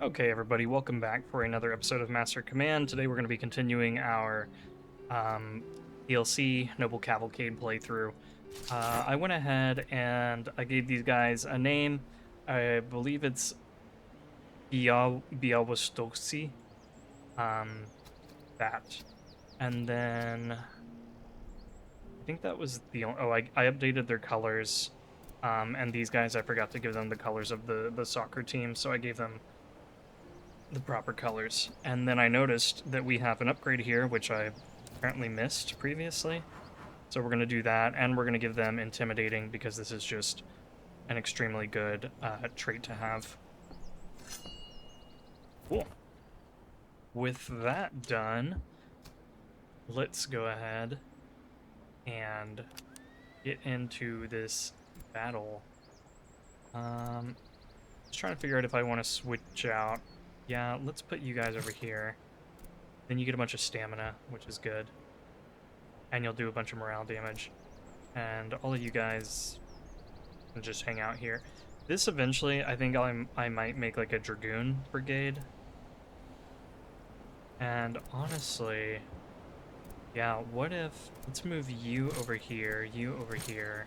Okay, everybody, welcome back for another episode of Master Command. Today we're going to be continuing our DLC Noble Cavalcade playthrough. I went ahead and I gave these guys a name. I believe it's Białostoczcy. That. And then I think that was the only... Oh, I updated their colors. And these guys, I forgot to give them the colors of the soccer team, so I gave them the proper colors. And then I noticed that we have an upgrade here, which I apparently missed previously. So we're going to do that, and we're going to give them intimidating, because this is just an extremely good trait to have. Cool. With that done, let's go ahead and get into this battle. Just trying to figure out if I want to switch out. Yeah, let's put you guys over here. Then you get a bunch of stamina, which is good. And you'll do a bunch of morale damage. And all of you guys can just hang out here. This eventually, I think I might make like a Dragoon brigade. And honestly, yeah, what if... Let's move you over here, you over here.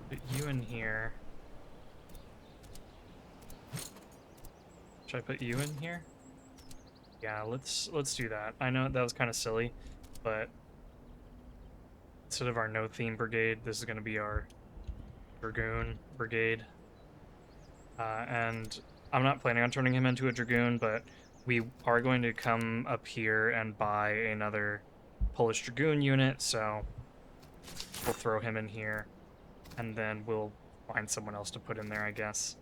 Put you in here. Should I put you in here? Yeah, let's do that. I know that was kind of silly, but instead of our no theme brigade, this is going to be our Dragoon brigade. And I'm not planning on turning him into a Dragoon, but we are going to come up here and buy another Polish Dragoon unit, so we'll throw him in here. And then we'll find someone else to put in there, I guess.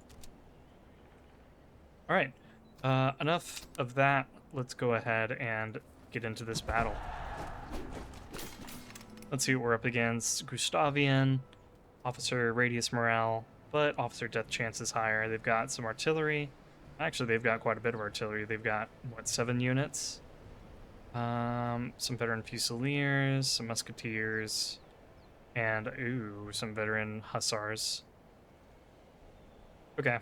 Alright, enough of that. Let's go ahead and get into this battle. Let's see what we're up against. Gustavian, officer radius morale, but officer death chance is higher. They've got some artillery. Actually, they've got quite a bit of artillery. They've got, what, 7 units? Some veteran fusiliers, some musketeers, and, ooh, some veteran hussars. Okay.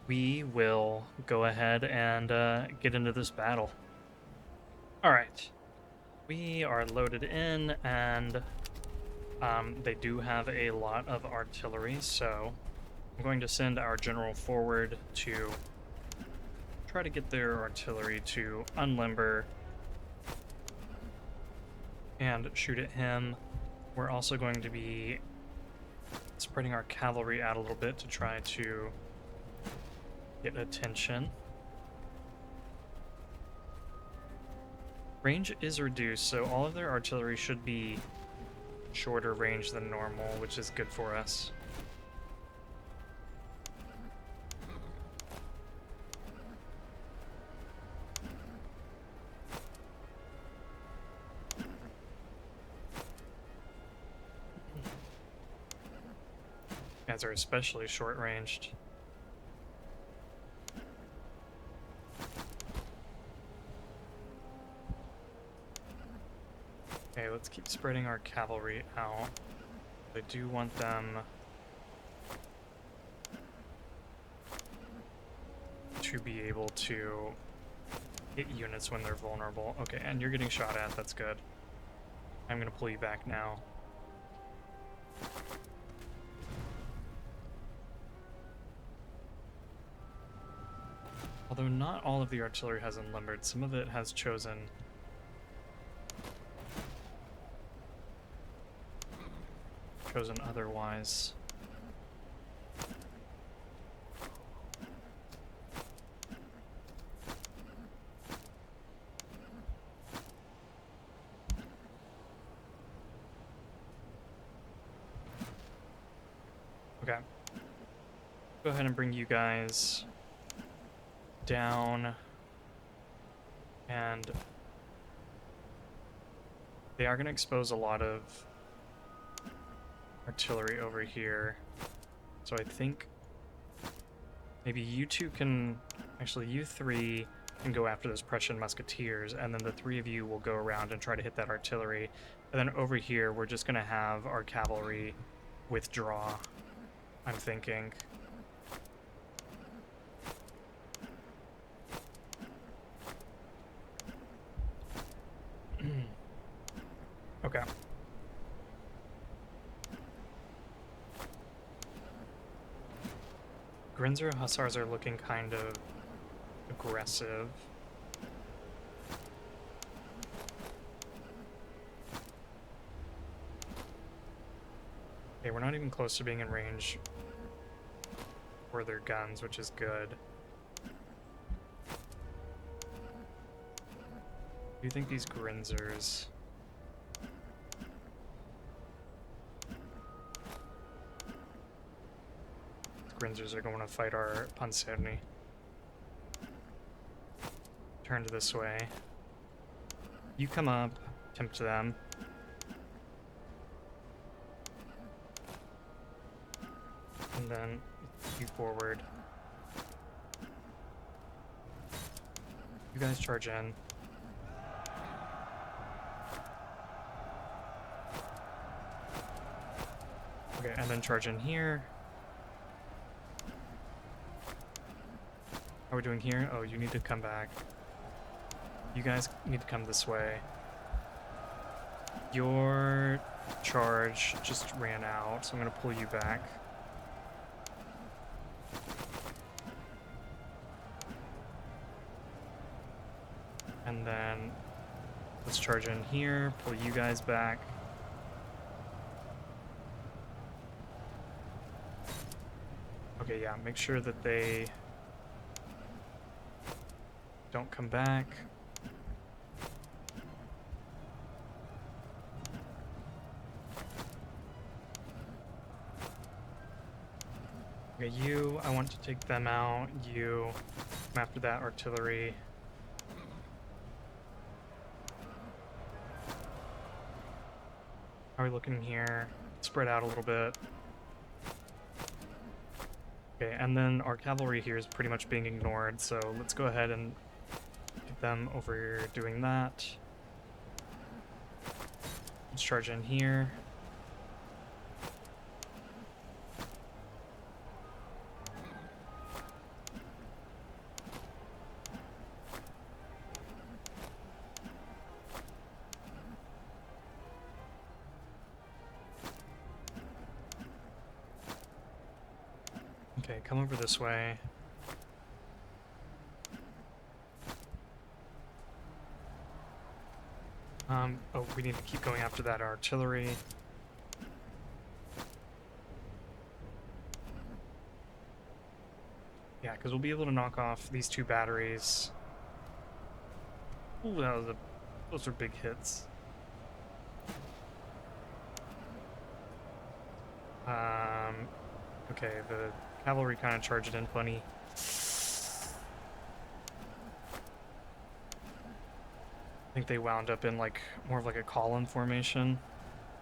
We will go ahead and get into this battle. Alright. We are loaded in, and they do have a lot of artillery, so I'm going to send our general forward to try to get their artillery to unlimber and shoot at him. We're also going to be spreading our cavalry out a little bit to try to get attention. Range is reduced, so all of their artillery should be shorter range than normal, which is good for us. Guys are especially short-ranged. Okay, let's keep spreading our cavalry out. I do want them to be able to hit units when they're vulnerable. Okay, and you're getting shot at, that's good. I'm gonna pull you back now. Although not all of the artillery has unlimbered, some of it has chosen otherwise. Okay. Go ahead and bring you guys down, and they are going to expose a lot of artillery over here, so I think maybe you two can, actually you three can go after those Prussian musketeers, and then the 3 of you will go around and try to hit that artillery, and then over here we're just going to have our cavalry withdraw, I'm thinking. Okay. Grinzer Hussars are looking kind of aggressive. Okay, we're not even close to being in range for their guns, which is good. Do you think these Grinzers... Grinzers are going to fight our Panzerni. Turn to this way. You come up, tempt them. And then you forward. You guys charge in. Okay, and then charge in here. How are we doing here? Oh, you need to come back. You guys need to come this way. Your charge just ran out, so I'm going to pull you back. And then let's charge in here, pull you guys back. Okay, yeah, make sure that they don't come back. Okay, you, I want to take them out. You, come after that artillery. How are we looking here? Spread out a little bit. Okay, and then our cavalry here is pretty much being ignored, so let's go ahead and get them over doing that. Let's charge in here. Okay, come over this way. Oh, we need to keep going after that artillery. Yeah, because we'll be able to knock off these two batteries. Ooh, those are big hits. Okay, the cavalry kind of charged in funny. I think they wound up in like more of like a column formation.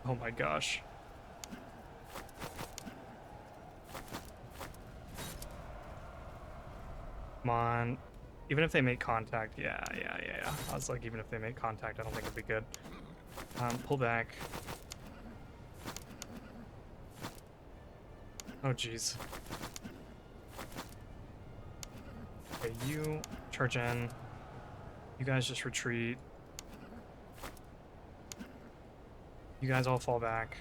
Oh my gosh. Come on. Even if they make contact, yeah. I was like, even if they make contact, I don't think it'd be good. Pull back. Oh jeez. Okay, you charge in. You guys just retreat. You guys all fall back.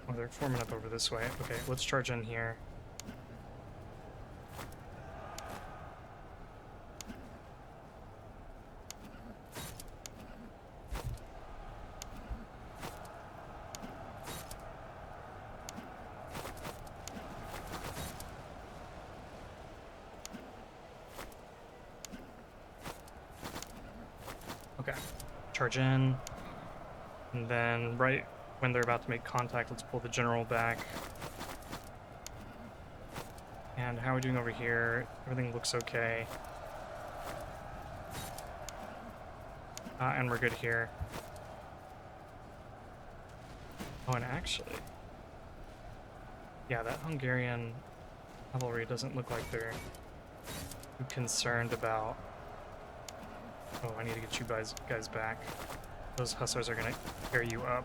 Oh, they're forming up over this way. Okay, let's charge in here. Okay, charge in, and then right when they're about to make contact, let's pull the general back. And how are we doing over here? Everything looks okay. And we're good here. Oh, and actually, yeah, that Hungarian cavalry doesn't look like they're too concerned about... Oh, I need to get you guys back. Those hussars are gonna carry you up.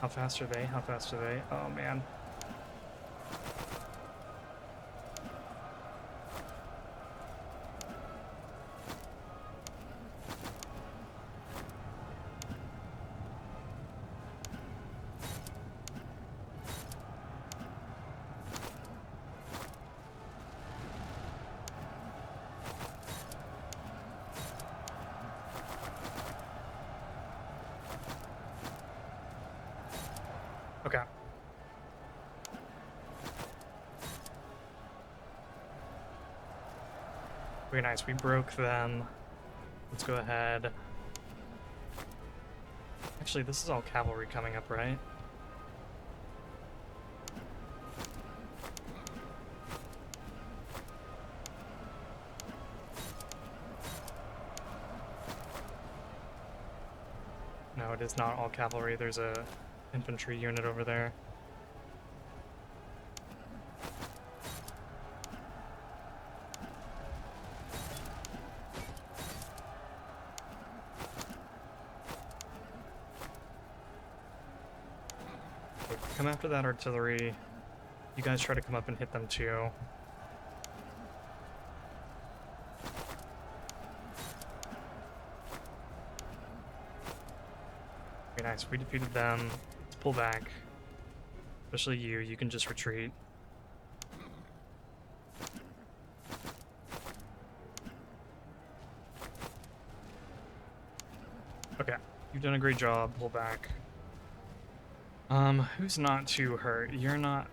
How fast are they? How fast are they? Oh, man. Okay. Very nice. We broke them. Let's go ahead. Actually, this is all cavalry coming up, right? No, it is not all cavalry. There's a infantry unit over there. Okay, come after that artillery. You guys try to come up and hit them too. Very nice. We defeated them. Let's pull back. Especially you. You can just retreat. Okay. You've done a great job. Pull back. Who's not too hurt? You're not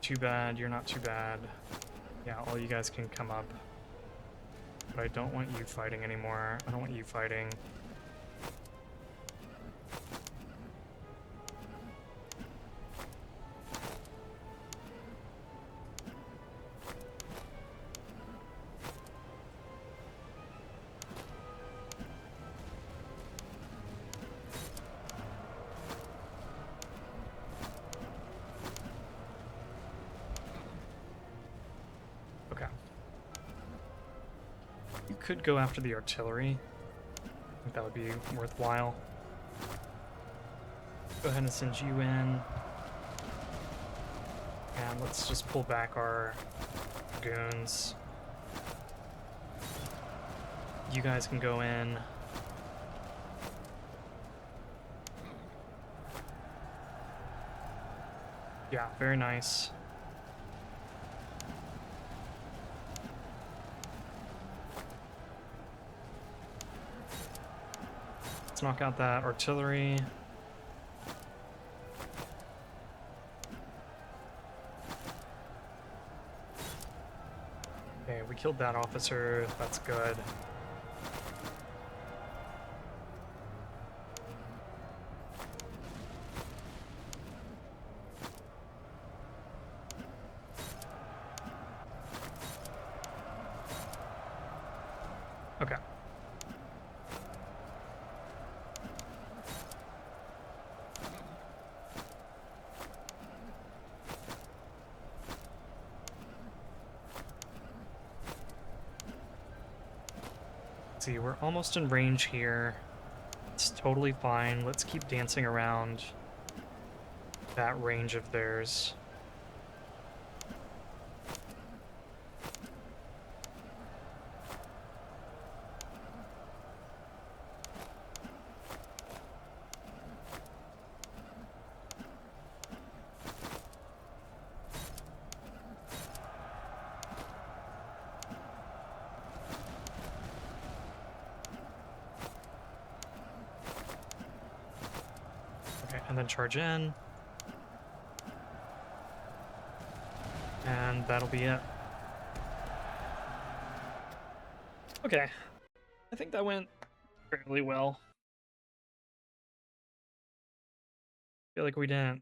too bad. You're not too bad. Yeah, all you guys can come up. But I don't want you fighting anymore. I don't want you fighting. Okay. You could go after the artillery. I think that would be worthwhile. Go ahead and send you in. And let's just pull back our goons. You guys can go in. Yeah, very nice. Let's knock out that artillery. Okay, we killed that officer. That's good. Okay. Let's see, we're almost in range here. It's totally fine. Let's keep dancing around that range of theirs. And then charge in. And that'll be it. Okay. I think that went fairly well. I feel like we didn't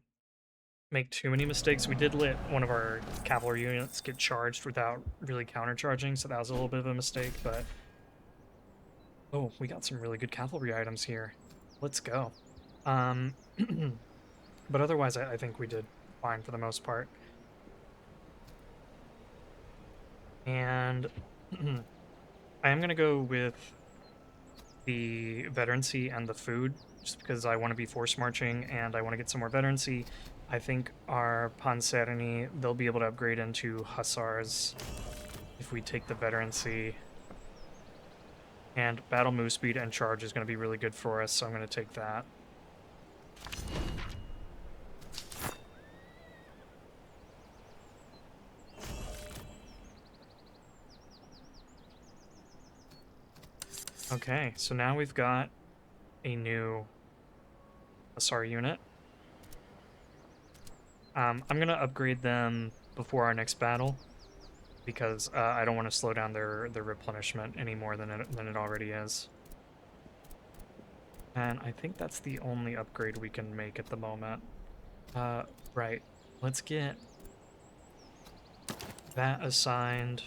make too many mistakes. We did let one of our cavalry units get charged without really countercharging, so that was a little bit of a mistake, but... Oh, we got some really good cavalry items here. Let's go. But otherwise, I think we did fine for the most part. And I am going to go with the veterancy and the food, just because I want to be force marching and I want to get some more veterancy. I think our Panzerni, they'll be able to upgrade into hussars if we take the veterancy. And battle move speed and charge is going to be really good for us, so I'm going to take that. Okay, so now we've got a new hussar unit. I'm going to upgrade them before our next battle, because I don't want to slow down their replenishment any more than it already is. And I think that's the only upgrade we can make at the moment. Right. Let's get that assigned.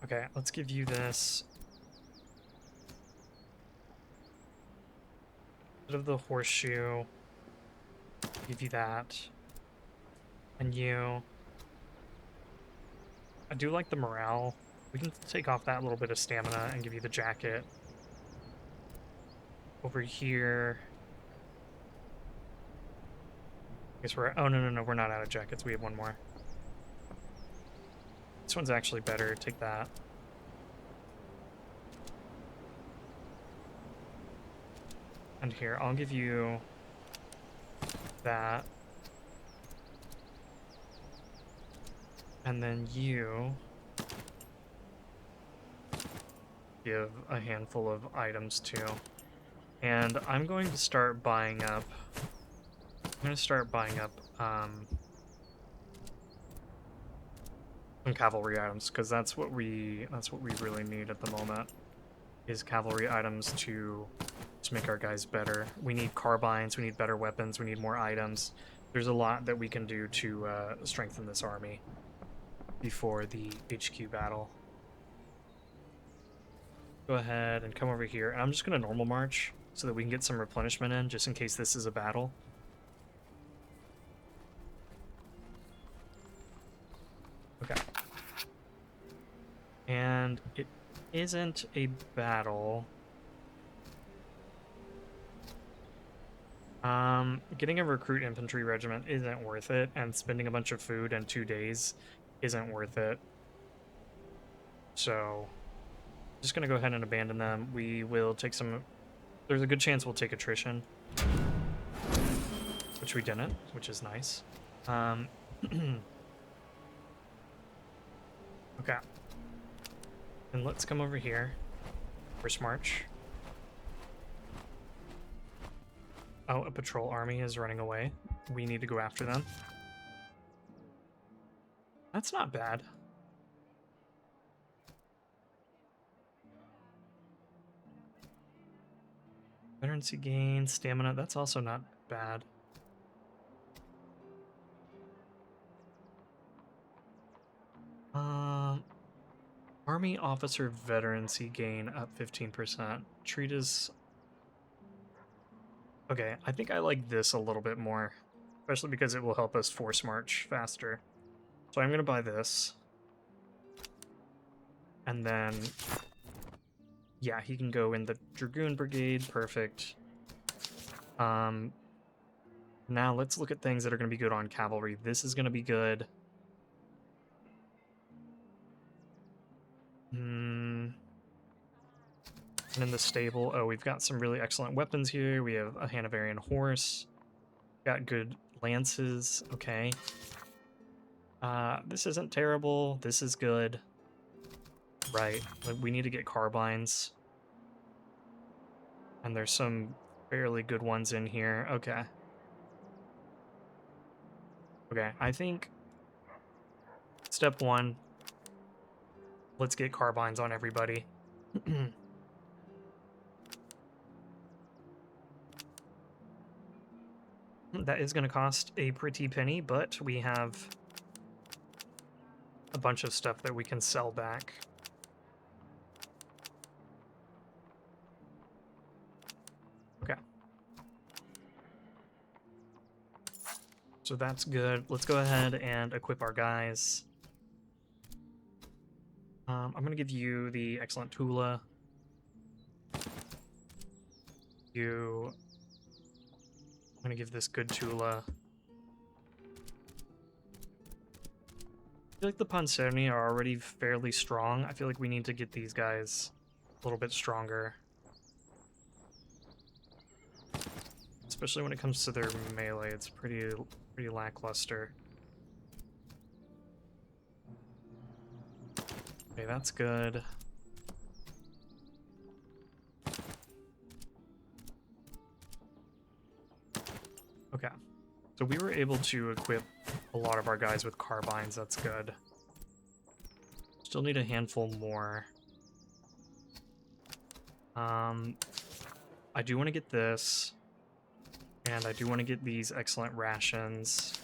Okay, let's give you this. Bit of the horseshoe. Give you that. And you. I do like the morale. We can take off that little bit of stamina and give you the jacket. Over here. I guess we're... Oh, no, we're not out of jackets. We have one more. This one's actually better. Take that. And here, I'll give you that. And then you give a handful of items too. And I'm going to start buying up... some cavalry items, because that's what we really need at the moment, is cavalry items to make our guys better. We need carbines, we need better weapons, we need more items. There's a lot that we can do to strengthen this army before the HQ battle. Go ahead and come over here, and I'm just going to normal march so that we can get some replenishment in, just in case this is a battle. Okay. And it isn't a battle. Getting a recruit infantry regiment isn't worth it, and spending a bunch of food in 2 days isn't worth it. So, just gonna go ahead and abandon them. We will take some... There's a good chance we'll take attrition. Which we didn't, which is nice. Okay. And let's come over here. First march. Oh, a patrol army is running away. We need to go after them. That's not bad. Veterancy gain, stamina, that's also not bad. Army officer veterancy gain up 15%. Treat as... Okay, I think I like this a little bit more, especially because it will help us force march faster. So I'm going to buy this. And then... Yeah, he can go in the Dragoon Brigade. Perfect. Now let's look at things that are going to be good on cavalry. This is going to be good. And in the stable, oh, we've got some really excellent weapons here. We have a Hanoverian horse. Got good lances. Okay. This isn't terrible. This is good. Right. We need to get carbines. And there's some fairly good ones in here. Okay. Okay, I think step one, let's get carbines on everybody. That is going to cost a pretty penny, but we have a bunch of stuff that we can sell back. Okay. So that's good. Let's go ahead and equip our guys. I'm going to give you the excellent Tula. I'm going to give this good Tula. I feel like the Panzerni are already fairly strong. I feel like we need to get these guys a little bit stronger. Especially when it comes to their melee, it's pretty lackluster. Okay, that's good. Okay, so we were able to equip a lot of our guys with carbines. That's good. Still need a handful more. I do want to get this, and I do want to get these excellent rations.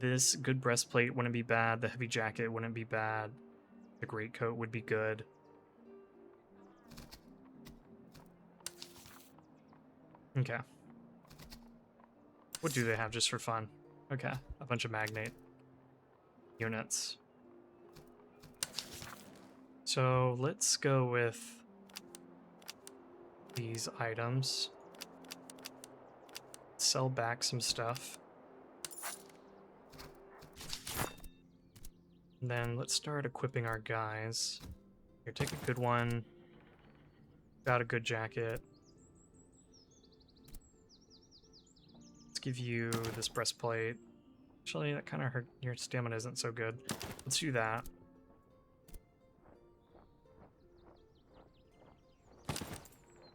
This good breastplate wouldn't be bad. The heavy jacket wouldn't be bad. The greatcoat would be good. Okay. What do they have just for fun? Okay, a bunch of magnate units. So let's go with these items. Sell back some stuff. And then let's start equipping our guys. Here, take a good one. Got a good jacket. Let's give you this breastplate. Actually, that kind of hurt. Your stamina isn't so good. Let's do that.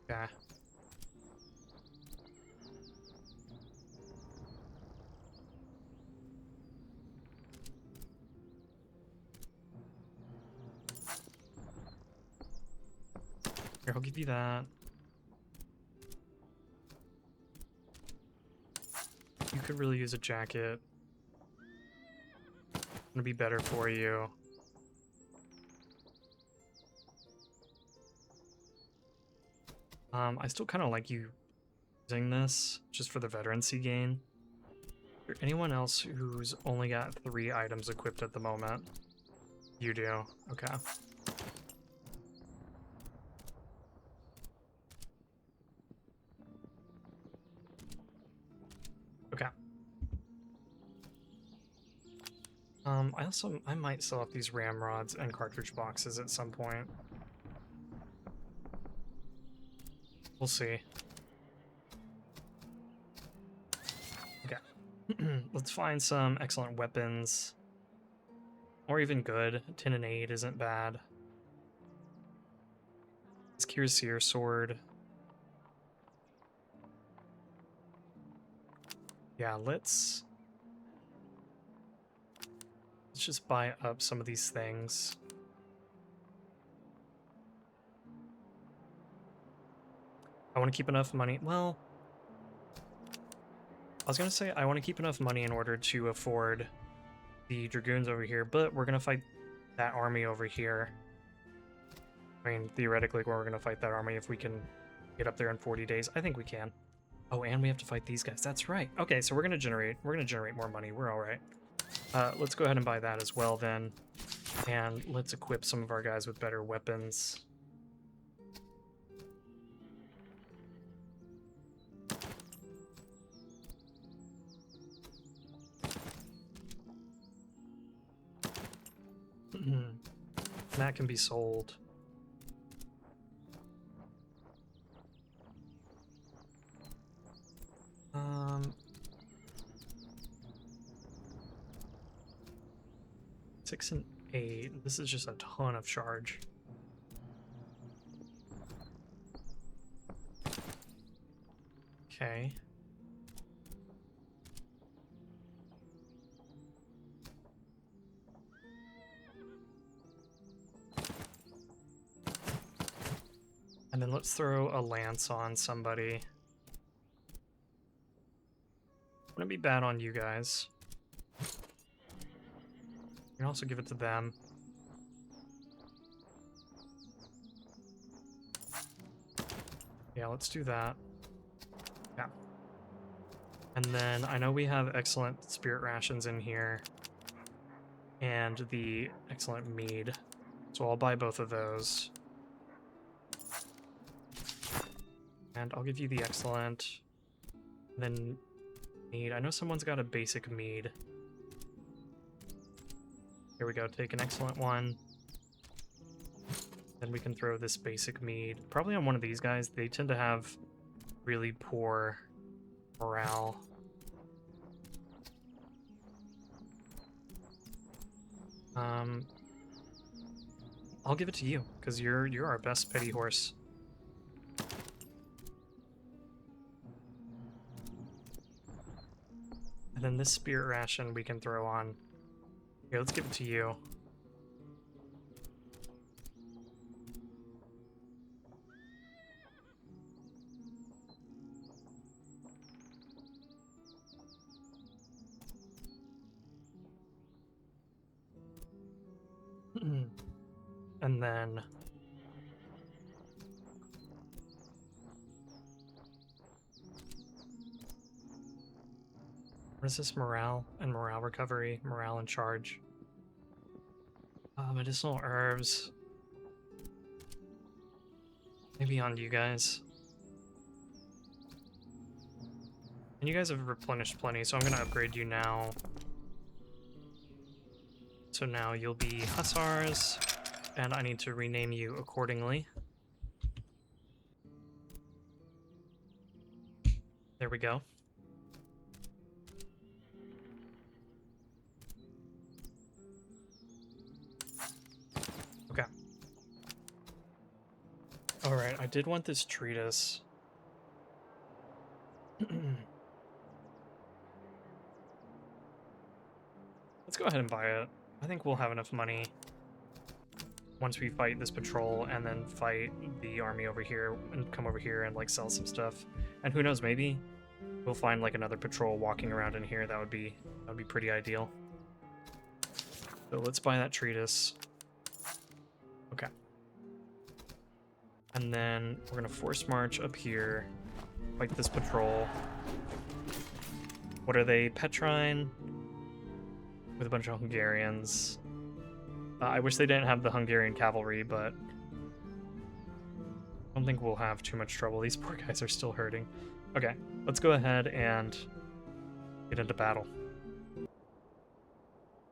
Okay. Here, I'll give you that. You could really use a jacket. It'll be better for you. I still kind of like you using this just for the veterancy gain. Is there anyone else who's only got 3 items equipped at the moment? You do. Okay. Okay. I might sell off these ramrods and cartridge boxes at some point. We'll see. Okay. Let's find some excellent weapons. Or even good. 10 and 8 isn't bad. This Cuirassier sword. Yeah, let's just buy up some of these things. I want to keep enough money. Well, I was going to say I want to keep enough money in order to afford the Dragoons over here, but we're going to fight that army over here. I mean, theoretically, we're going to fight that army if we can get up there in 40 days. I think we can. Oh, and we have to fight these guys. That's right. Okay, so we're going to generate more money. We're all right. Let's go ahead and buy that as well then. And let's equip some of our guys with better weapons. That can be sold. Six and 8. This is just a ton of charge. Okay. And then let's throw a lance on somebody. Wouldn't be bad on you guys. You can also give it to them. Yeah, let's do that. Yeah. And then I know we have excellent spirit rations in here. And the excellent mead. So I'll buy both of those. And I'll give you the excellent. Then mead. I know someone's got a basic mead. Here we go, take an excellent one. Then we can throw this basic mead. Probably on one of these guys. They tend to have really poor morale. I'll give it to you, because you're our best petty horse. And then this spirit ration we can throw on. Here, let's give it to you. And then what is this? Morale and morale recovery, morale and charge. Medicinal herbs. Maybe on you guys. And you guys have replenished plenty, so I'm gonna upgrade you now. So now you'll be hussars, and I need to rename you accordingly. There we go. Okay. Alright, I did want this treatise. Let's go ahead and buy it. I think we'll have enough money once we fight this patrol and then fight the army over here and come over here and like sell some stuff. And who knows, maybe we'll find like another patrol walking around in here. That would be pretty ideal. So let's buy that treatise. Okay. And then we're gonna force march up here, fight this patrol. What are they? Petrine? With a bunch of Hungarians. I wish they didn't have the Hungarian cavalry, but I don't think we'll have too much trouble. These poor guys are still hurting. Okay, let's go ahead and get into battle.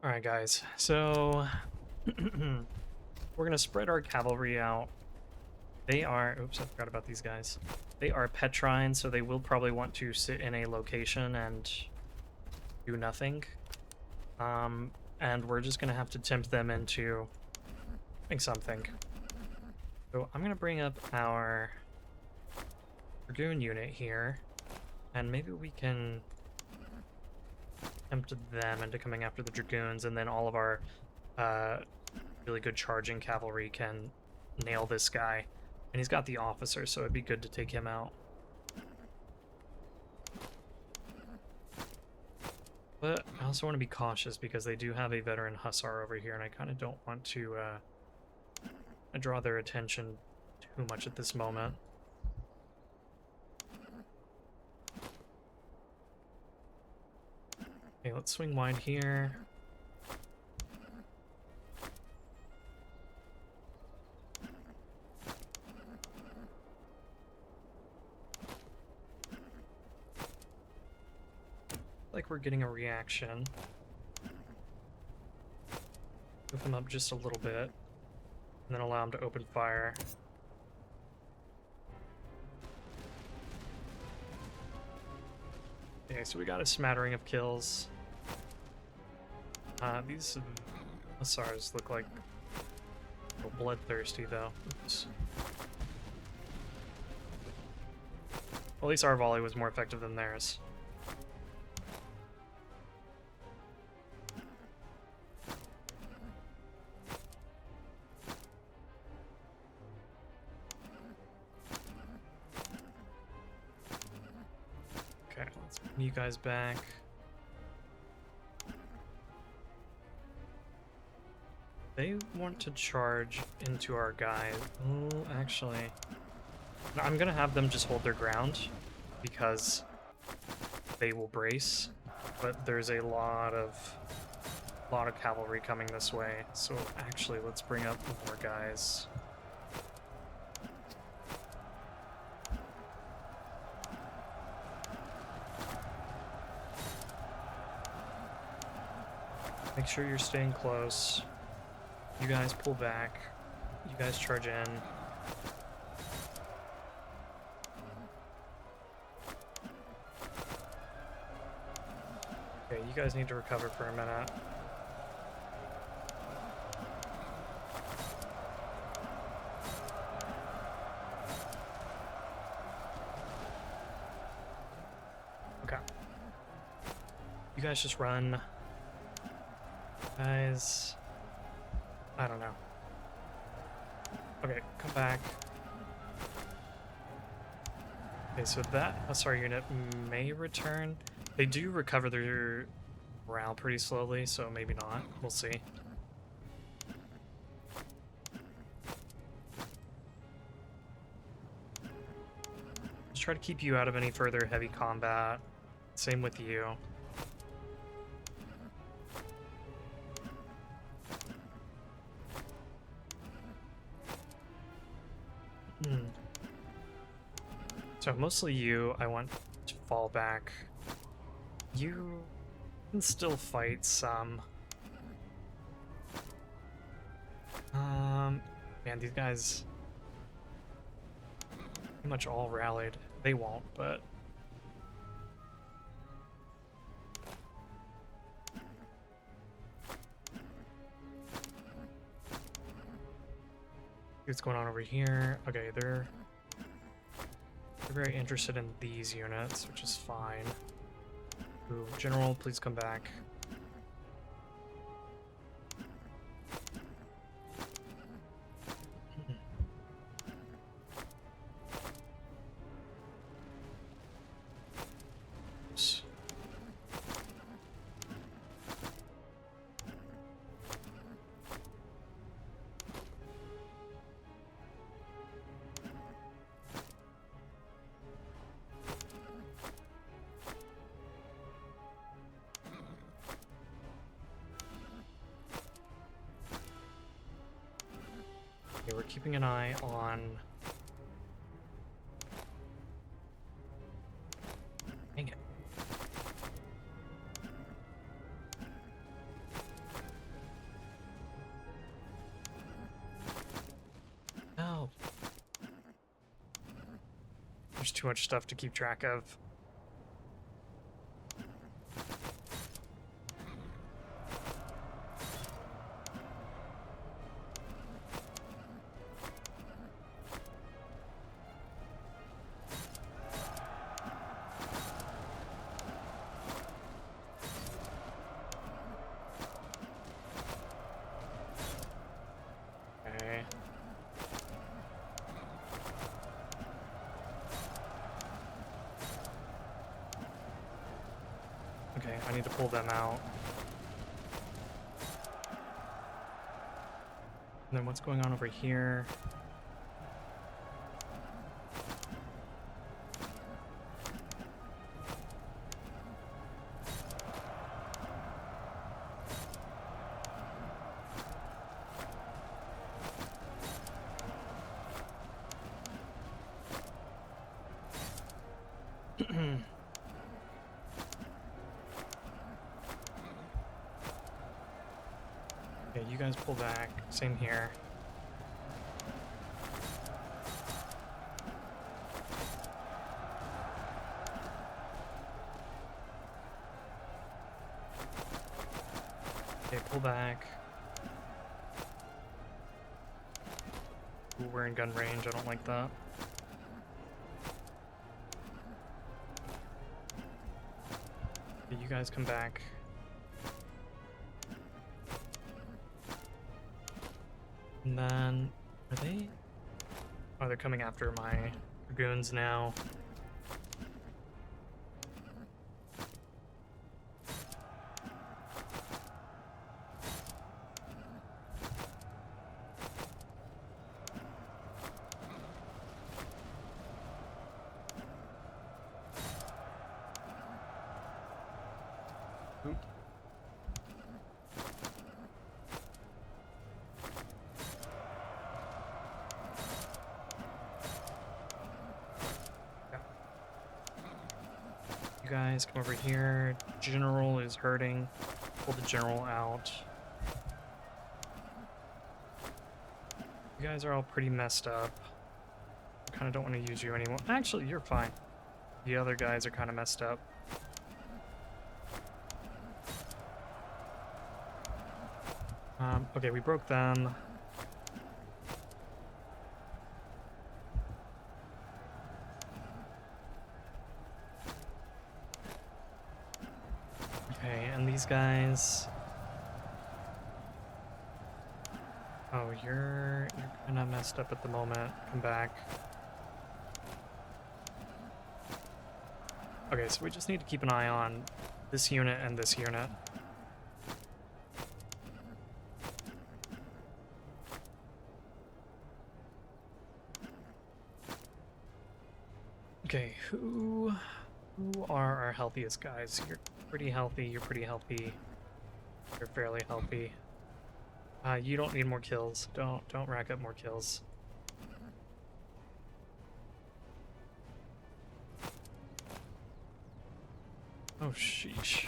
Alright guys, so we're gonna spread our cavalry out. They are, oops, I forgot about these guys. They are Petrine, so they will probably want to sit in a location and do nothing. And we're just gonna have to tempt them into doing something. So I'm gonna bring up our Dragoon unit here, and maybe we can tempt them into coming after the Dragoons, and then all of our really good charging cavalry can nail this guy. And he's got the officer, so it'd be good to take him out. But I also want to be cautious because they do have a veteran hussar over here, and I kind of don't want to draw their attention too much at this moment. Okay, let's swing wide here. Like we're getting a reaction. Move them up just a little bit, and then allow them to open fire. Okay, so we got a smattering of kills. These hussars look like a little bloodthirsty, though. Oops. At least our volley was more effective than theirs. Okay, let's bring you guys back. They want to charge into our guy. Oh, actually... No, I'm gonna have them just hold their ground, because they will brace, but there's a lot of cavalry coming this way, so actually let's bring up more guys. Make sure you're staying close. You guys pull back. You guys charge in. Okay, you guys need to recover for a minute. Okay. You guys just run. Guys... I don't know. Okay, come back. Okay, so that SR unit may return. They do recover their morale pretty slowly, so maybe not. We'll see. Just try to keep you out of any further heavy combat. Same with you. So mostly you, I want to fall back. You can still fight some. Man, these guys pretty much all rallied. They won't, but... What's going on over here? Okay, they're very interested in these units, which is fine. Ooh, General, please come back. Oops. Okay, we're keeping an eye on... Dang it. No. There's too much stuff to keep track of. Okay, I need to pull them out. And then what's going on over here? Okay, you guys pull back. Same here. Okay, pull back. Ooh, we're in gun range. I don't like that. guys come back. And then, are they? Oh, they're coming after my dragoons now. Oop. You guys come over here. General is hurting. Pull the general out. You guys are all pretty messed up. I kind of don't want to use you anymore. Actually, you're fine. The other guys are kind of messed up. Okay, we broke them. Okay, and these guys... Oh, you're kind of messed up at the moment. Come back. Okay, so we just need to keep an eye on this unit and this unit. Okay, who are our healthiest guys? You're pretty healthy, you're pretty healthy. You're fairly healthy. You don't need more kills. Don't rack up more kills. Oh, sheesh.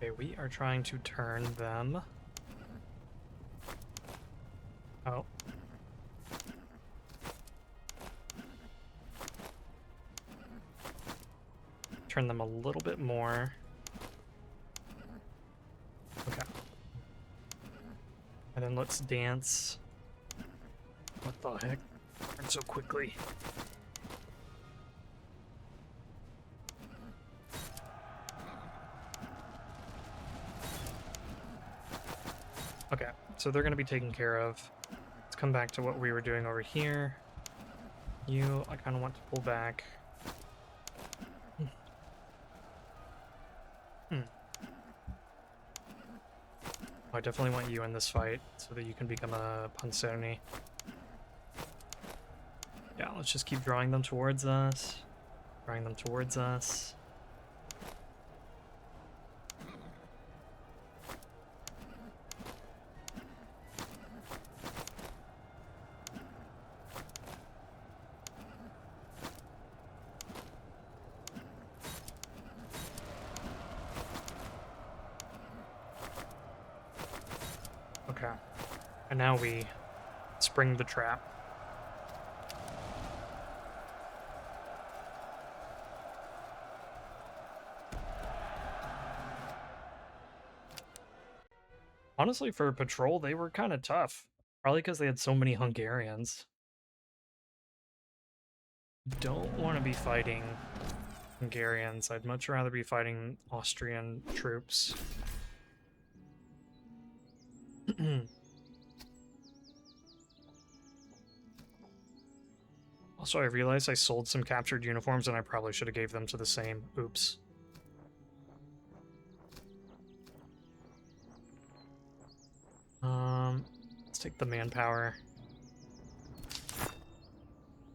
Okay, we are trying to turn them. Oh. Turn them a little bit more. Okay. And then let's dance. What the heck? Turn so quickly. Okay, so they're going to be taken care of. Let's come back to what we were doing over here. You, I kind of want to pull back. I definitely want you in this fight so that you can become a Pansoni. Yeah, let's just keep drawing them towards us. Drawing them towards us. Okay. And now we spring the trap. Honestly, for a patrol, they were kind of tough. Probably because they had so many Hungarians. Don't want to be fighting Hungarians. I'd much rather be fighting Austrian troops. Also, I realized I sold some captured uniforms and I probably should have gave them to the same. Oops. Let's take the manpower.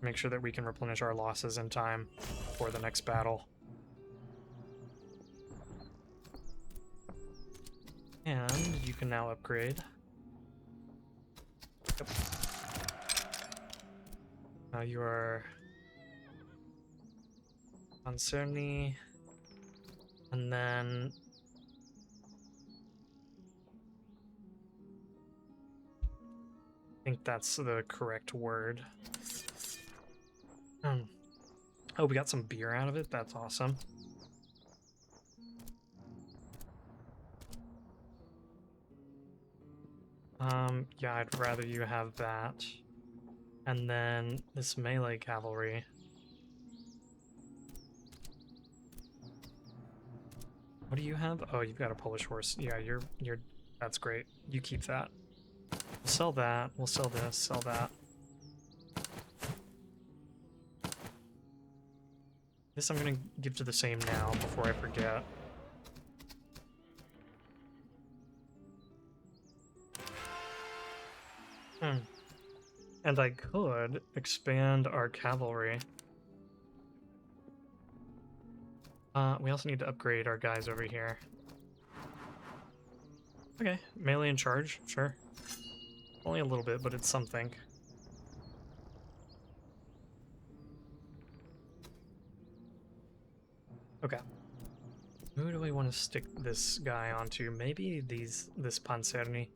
Make sure that we can replenish our losses in time for the next battle. And you can now upgrade. Yep. Now you are Pansoni, and then I think that's the correct word. Oh, we got some beer out of it? That's awesome. Yeah, I'd rather you have that. And then this melee cavalry. What do you have? Oh, you've got a Polish horse. Yeah, you're that's great. You keep that. We'll sell that. We'll sell this, sell that. This I'm gonna give to the same now before I forget. And I could expand our cavalry. We also need to upgrade our guys over here. Okay, melee in charge, sure. Only a little bit, but it's something. Okay. Who do we want to stick this guy onto? Maybe this Panzerni.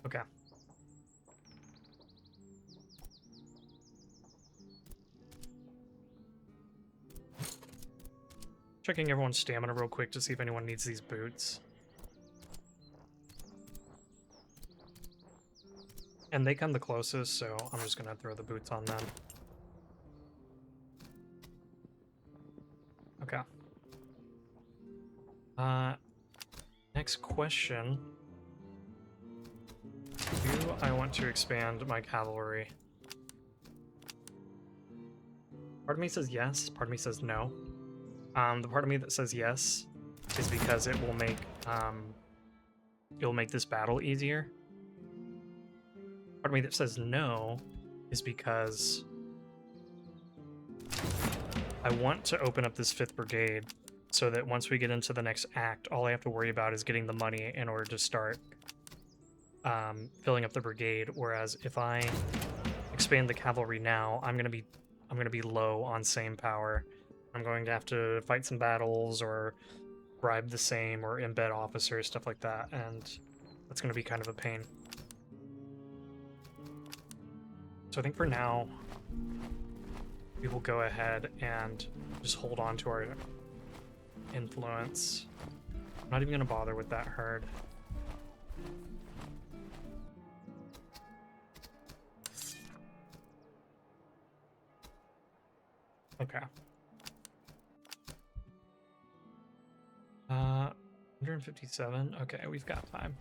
Okay. Checking everyone's stamina real quick to see if anyone needs these boots. And they come the closest, so I'm just gonna throw the boots on them. Okay. Next question. Do I want to expand my cavalry? Part of me says yes, part of me says no. The part of me that says yes is because it will make this battle easier. Part of me that says no is because I want to open up this 5th Brigade so that once we get into the next act, all I have to worry about is getting the money in order to start filling up the brigade. Whereas if I expand the cavalry now, I'm gonna be low on same power. I'm going to have to fight some battles or bribe the same or embed officers, stuff like that, and that's going to be kind of a pain. So I think for now, we will go ahead and just hold on to our influence. I'm not even going to bother with that herd. Okay. 157. Okay, we've got time.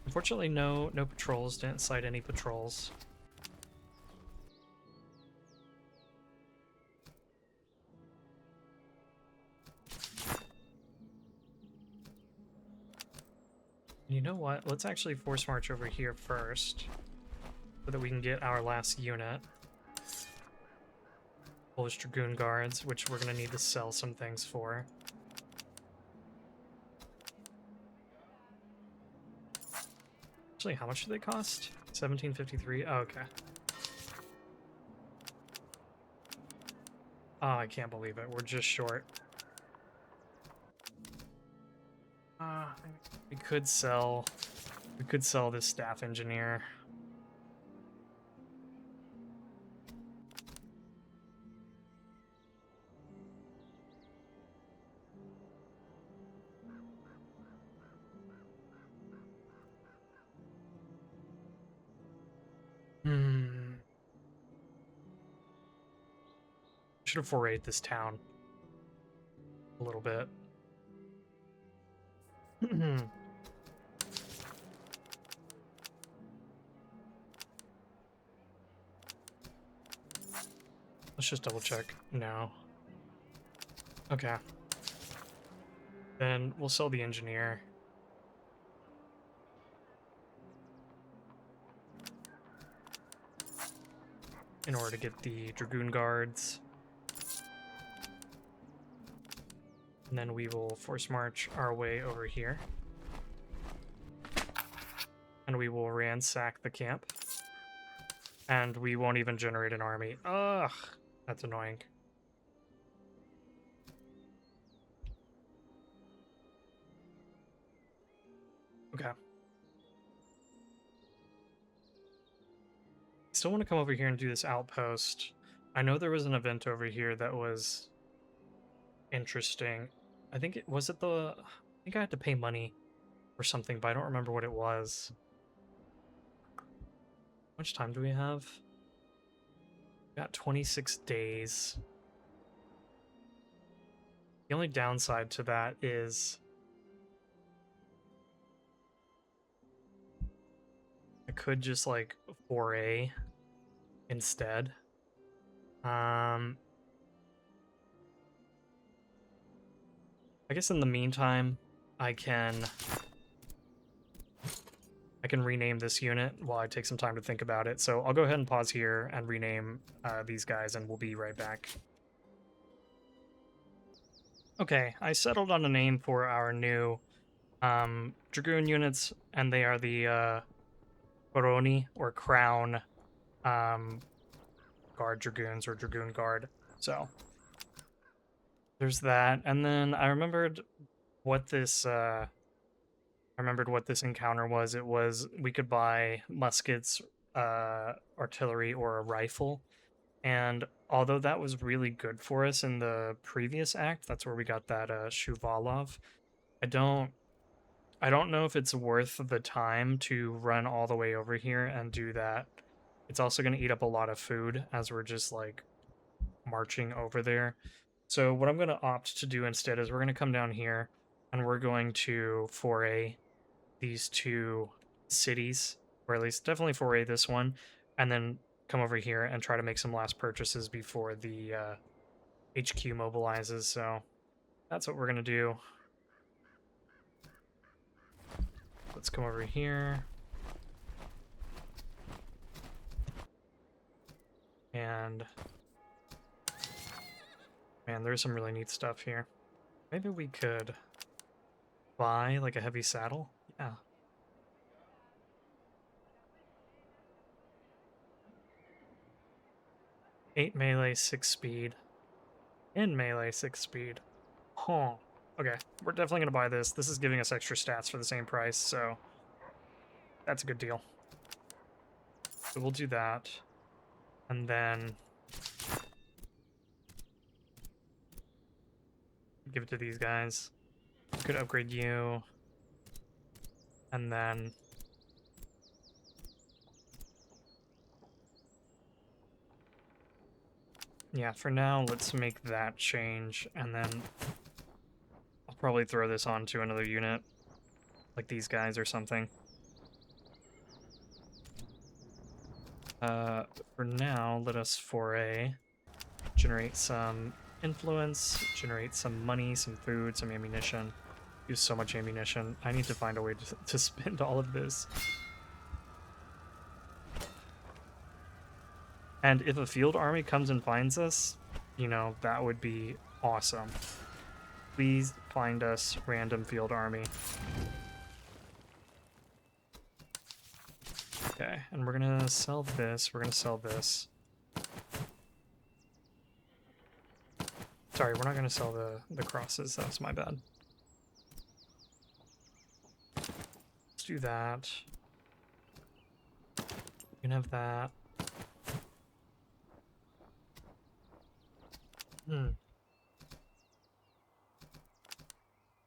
Unfortunately, no patrols. Didn't sight any patrols. You know what? Let's actually force march over here first, so that we can get our last unit. Polish Dragoon Guards, which we're going to need to sell some things for. Actually, how much do they cost? 1753? Oh, okay. Oh, I can't believe it. We're just short. We could sell this staff engineer. Should have forayed this town a little bit. Let's just double check. No. Okay. Then we'll sell the engineer. In order to get the Dragoon Guards. And then we will force march our way over here. And we will ransack the camp. And we won't even generate an army. Ugh! That's annoying. Okay. Still want to come over here and do this outpost. I know there was an event over here that was interesting. I think it was it the I think I had to pay money or something, but I don't remember what it was. How much time do we have? We got 26 days. The only downside to that is I could just like foray instead. I guess in the meantime, I can rename this unit while I take some time to think about it. So I'll go ahead and pause here and rename these guys, and we'll be right back. Okay, I settled on a name for our new Dragoon units, and they are the Baroni or Crown Guard Dragoons or Dragoon Guard. So there's that, and then I remembered what this encounter was. It was we could buy muskets, artillery, or a rifle. And although that was really good for us in the previous act, that's where we got that Shuvalov. I don't know if it's worth the time to run all the way over here and do that. It's also going to eat up a lot of food as we're just like marching over there. So what I'm going to opt to do instead is we're going to come down here and we're going to foray these two cities, or at least definitely foray this one, and then come over here and try to make some last purchases before the HQ mobilizes. So that's what we're going to do. Let's come over here. And man, there's some really neat stuff here. Maybe we could buy like a heavy saddle. Yeah. Eight melee, 6 speed. In melee, 6 speed. Huh. Okay, we're definitely gonna buy this. This is giving us extra stats for the same price, so that's a good deal. So we'll do that. And then give it to these guys. Could upgrade you. And then yeah, for now, let's make that change, and then I'll probably throw this onto another unit, like these guys or something. For now, let us foray, generate some influence, generate some money, some food, some ammunition. Use so much ammunition. I need to find a way to spend all of this. And if a field army comes and finds us, you know, that would be awesome. Please find us, random field army. Okay, and we're gonna sell this, we're gonna sell this. Sorry, we're not gonna sell the crosses, that's my bad. Let's do that. You can have that. And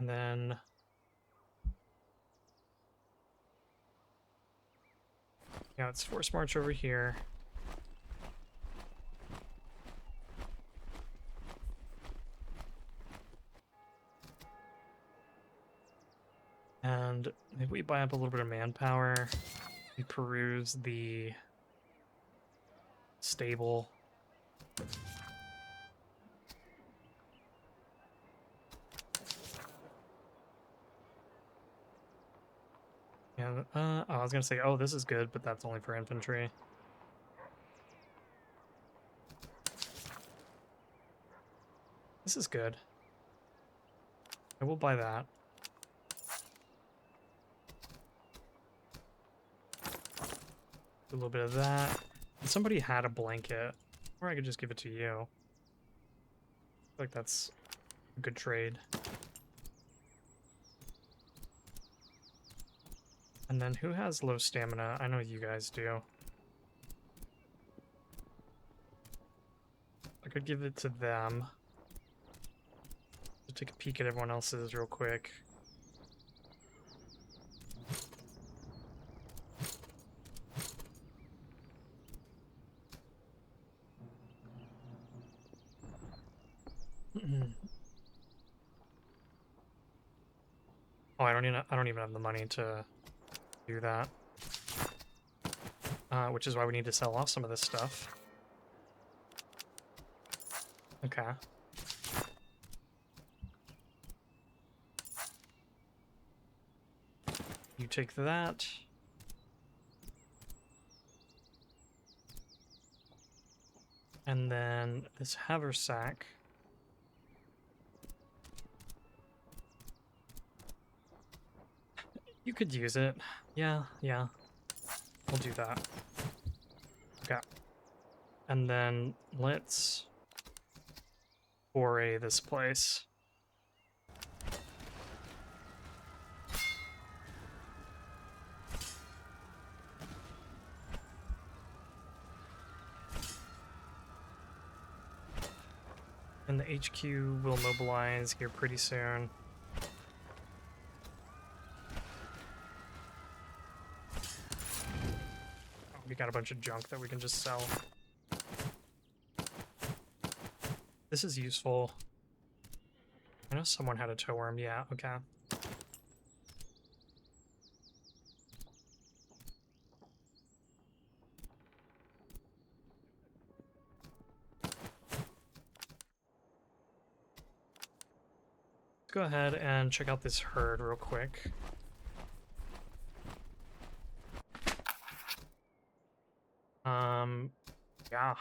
then yeah, let's force march over here. And maybe we buy up a little bit of manpower. We peruse the stable. Yeah, I was gonna say, oh, this is good, but that's only for infantry. This is good. I will buy that. A little bit of that. And somebody had a blanket. Or I could just give it to you. I feel like that's a good trade. And then who has low stamina? I know you guys do. I could give it to them. Just take a peek at everyone else's real quick. Oh, I don't even have the money to do that. Which is why we need to sell off some of this stuff. Okay. You take that. And then this haversack. You could use it. Yeah. We'll do that. Okay. And then let's foray this place. And the HQ will mobilize here pretty soon. Oh, we got a bunch of junk that we can just sell. This is useful. I know someone had a tow worm. Yeah, okay. Let's go ahead and check out this herd real quick. Yeah.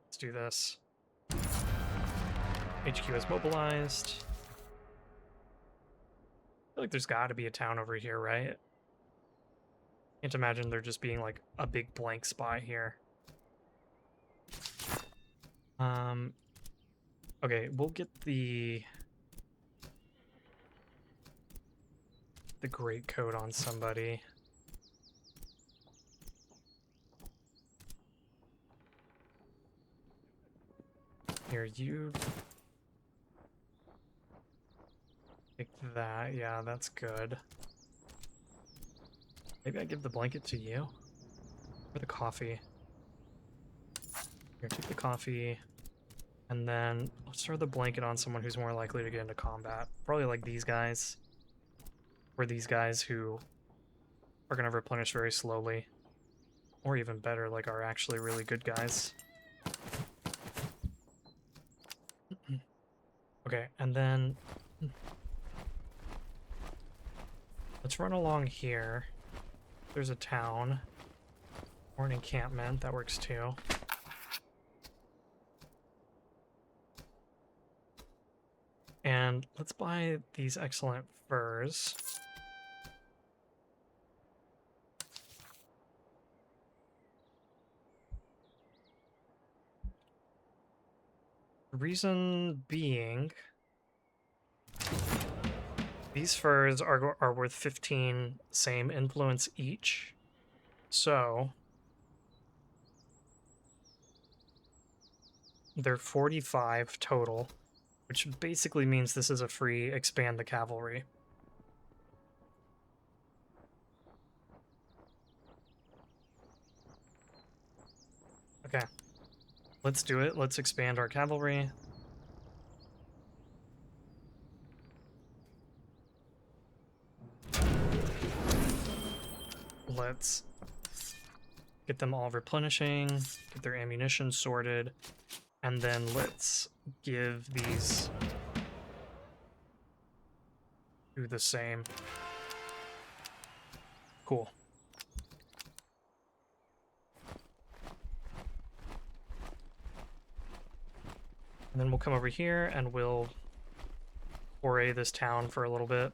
Let's do this. HQ is mobilized. I feel like there's got to be a town over here, right? Can't imagine there just being like a big blank spot here. Okay, we'll get the great coat on somebody. Here, you take that. Yeah, that's good. Maybe I give the blanket to you? Or the coffee? Here, take the coffee. And then let's throw the blanket on someone who's more likely to get into combat. Probably like these guys. Or these guys who are going to replenish very slowly. Or even better, like are actually really good guys. Okay, and then let's run along here. There's a town or an encampment, that works too. And let's buy these excellent furs. Reason being, these furs are worth 15 same influence each. So they're 45 total, which basically means this is a free expand the cavalry. Okay. Let's do it. Let's expand our cavalry. Let's get them all replenishing, get their ammunition sorted, and then let's give these do the same. Cool. And then we'll come over here and we'll foray this town for a little bit.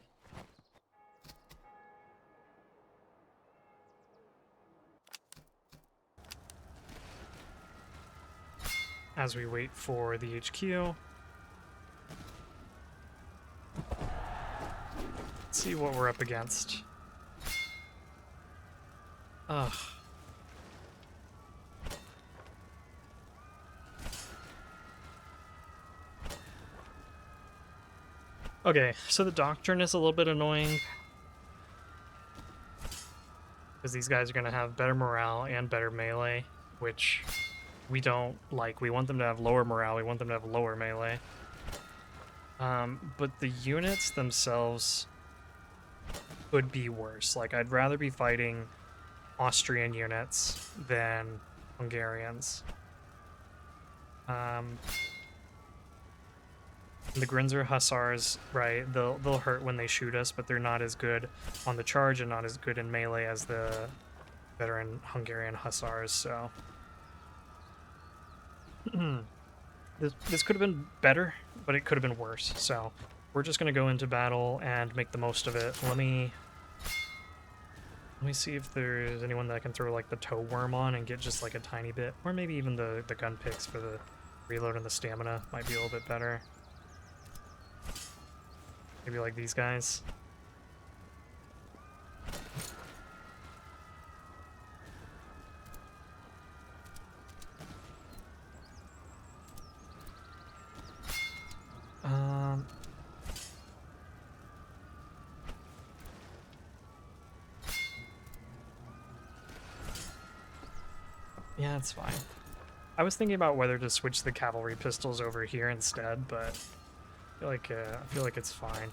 as we wait for the HQ. Let's see what we're up against. Ugh. Okay, so the doctrine is a little bit annoying. Because these guys are going to have better morale and better melee, which we don't like. We want them to have lower morale, we want them to have lower melee. But the units themselves could be worse. Like, I'd rather be fighting Austrian units than Hungarians. The Grinzer Hussars, right, they'll hurt when they shoot us, but they're not as good on the charge and not as good in melee as the veteran Hungarian Hussars, so... this could have been better, but it could have been worse, so we're just going to go into battle and make the most of it. Let me see if there's anyone that I can throw, like, the toe worm on and get just, like, a tiny bit, or maybe even the gun picks for the reload and the stamina might be a little bit better. Maybe like these guys. Yeah, it's fine. I was thinking about whether to switch the cavalry pistols over here instead, but I feel like it's fine.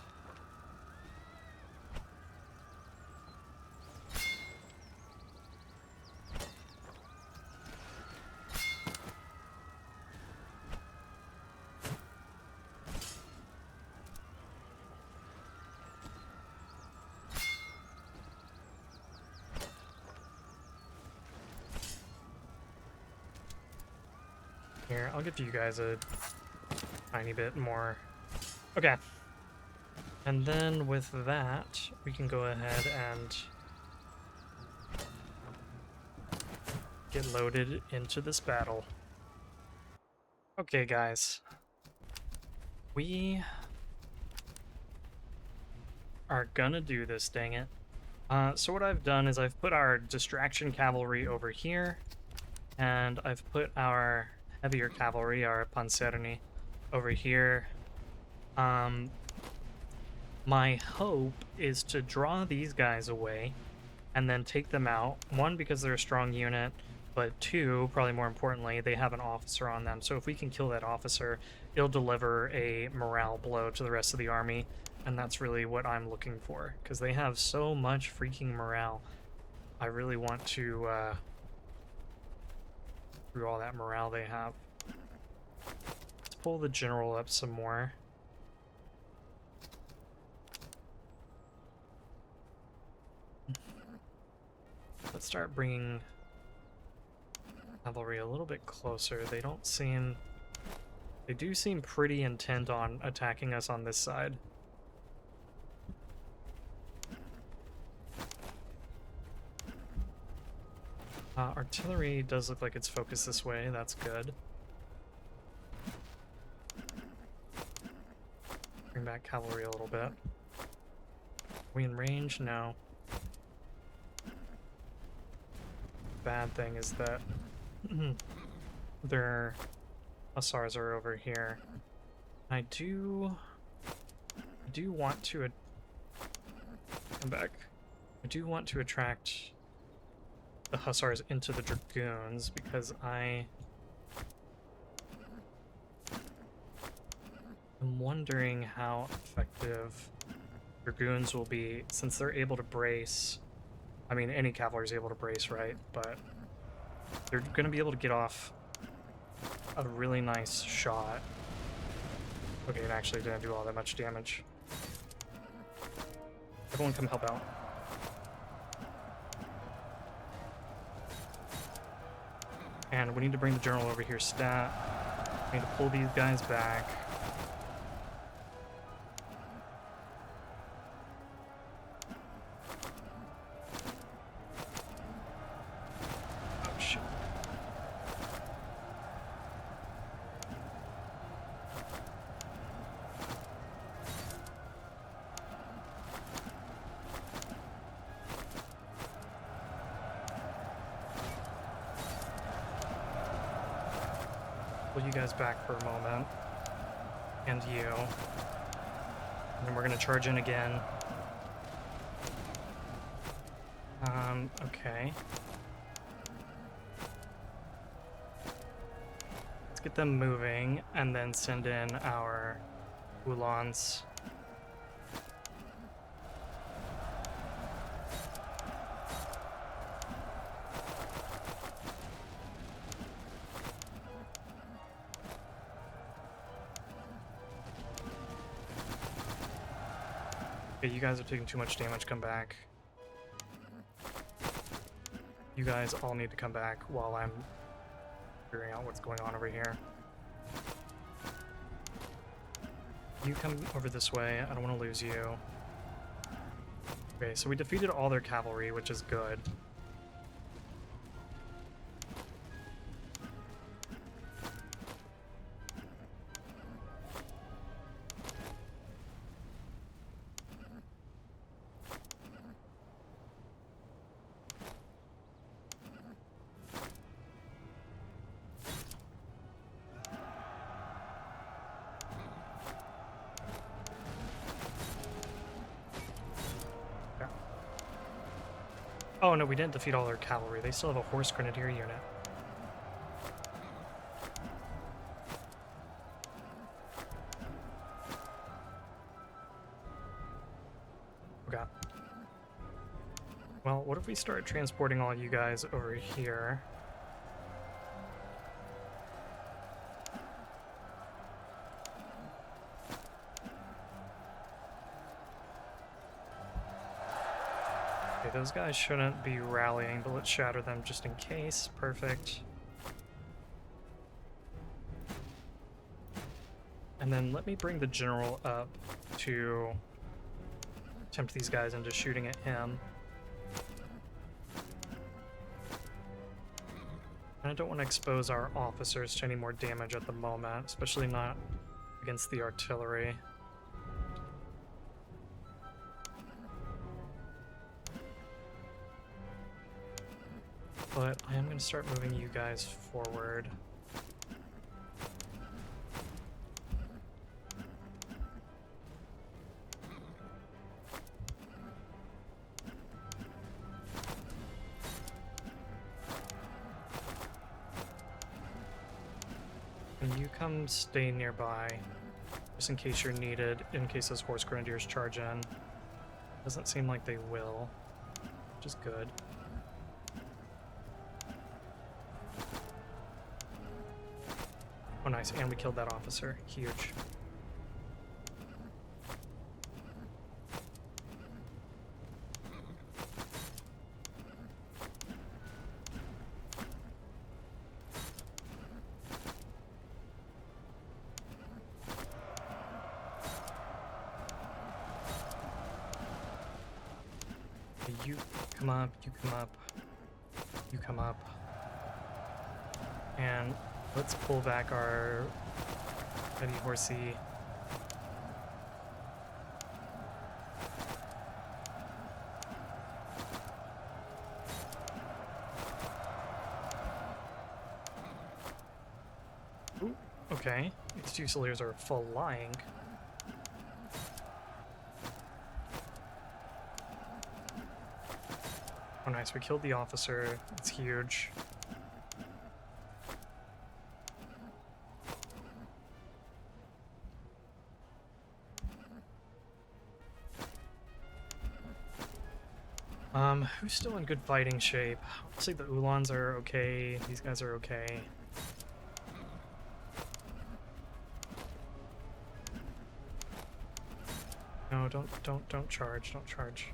Here, I'll give you guys a tiny bit more. Okay. And then with that, we can go ahead and get loaded into this battle. Okay, guys. We are gonna do this, dang it. So what I've done is I've put our distraction cavalry over here, and I've put our heavier cavalry, our panzerni, over here. My hope is to draw these guys away and then take them out. One, because they're a strong unit, but two, probably more importantly, they have an officer on them. So if we can kill that officer, it'll deliver a morale blow to the rest of the army, and that's really what I'm looking for, because they have so much freaking morale. I really want to through all that morale they have. Let's pull the general up some more. Let's start bringing cavalry a little bit closer. They do seem pretty intent on attacking us on this side. Artillery does look like it's focused this way. That's good. Bring back cavalry a little bit. Are we in range? No. Bad thing is that their hussars are over here. I do want to come back. I do want to attract the hussars into the dragoons, because I'm wondering how effective dragoons will be, since they're able to brace. I mean, any cavalry is able to brace, right? But they're going to be able to get off a really nice shot. Okay, it actually didn't do all that much damage. Everyone come help out. And we need to bring the general over here stat. We need to pull these guys back. pull you guys back for a moment. And you. And then we're gonna charge in again. Okay. Let's get them moving, and then send in our Uhlans. Okay, you guys are taking too much damage, come back. You guys all need to come back while I'm figuring out what's going on over here. You come over this way, I don't want to lose you. Okay, so we defeated all their cavalry, which is good. Oh no, we didn't defeat all their cavalry. They still have a horse grenadier unit. Okay. Well, what if we start transporting all you guys over here? Those guys shouldn't be rallying, but let's shatter them just in case. Perfect. And then let me bring the general up to tempt these guys into shooting at him. And I don't want to expose our officers to any more damage at the moment, especially not against the artillery. But I am going to start moving you guys forward. And you come stay nearby, just in case you're needed, in case those horse grenadiers charge in. Doesn't seem like they will, which is good. Oh nice, and we killed that officer. Huge. You come up, you come up, you come up. And let's pull back our heavy horsey. Ooh, okay. These Fusiliers are flying. Oh nice, we killed the officer. It's huge. Who's still in good fighting shape? Looks like the Uhlans are okay. These guys are okay. No, don't charge, don't charge.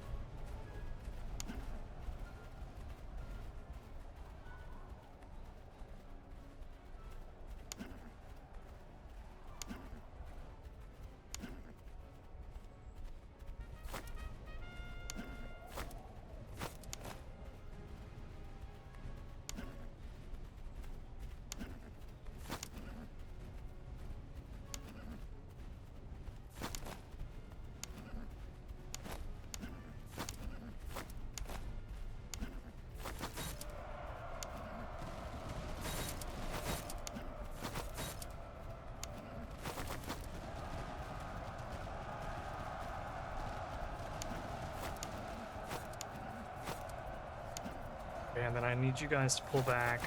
Okay, and then I need you guys to pull back.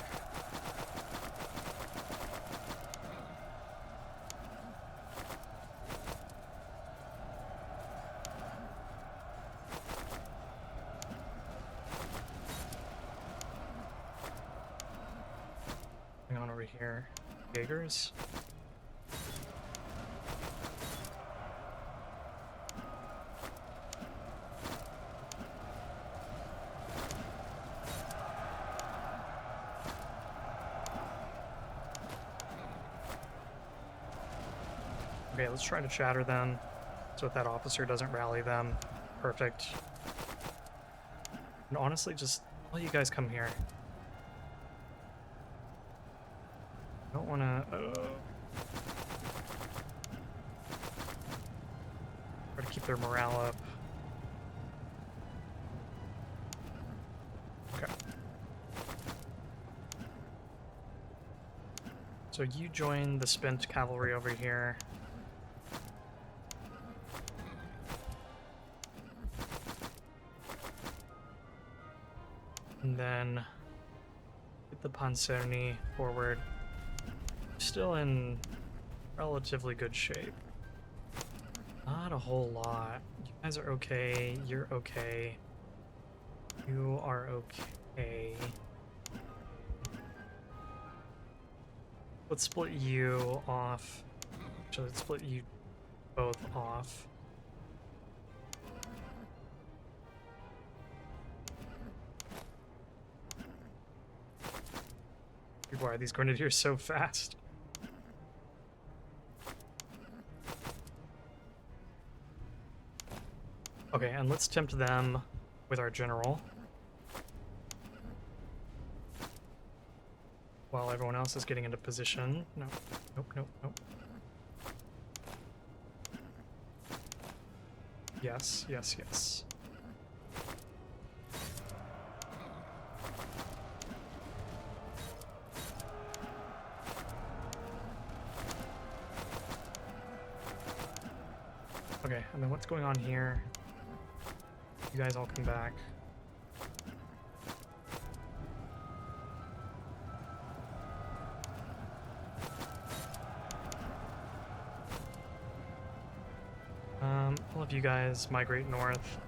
Hang on over here. Jaegers. Okay, let's try to shatter them so that officer doesn't rally them. Perfect. And honestly, just all you guys come here. I don't want to... try to keep their morale up. Okay. So you join the spent cavalry over here. And then get the Panzerni forward. Still in relatively good shape. Not a whole lot. You guys are okay. You're okay. You are okay. Let's split you off. Actually, let's split you both off. Why are these grenadiers so fast? Okay, and let's tempt them with our general. While everyone else is getting into position. No, nope, nope, nope. Yes, yes, yes. Okay, and then what's going on here? You guys all come back. All of you guys migrate north.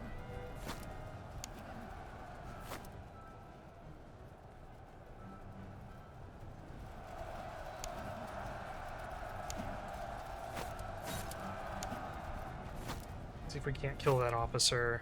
See if we can't kill that officer.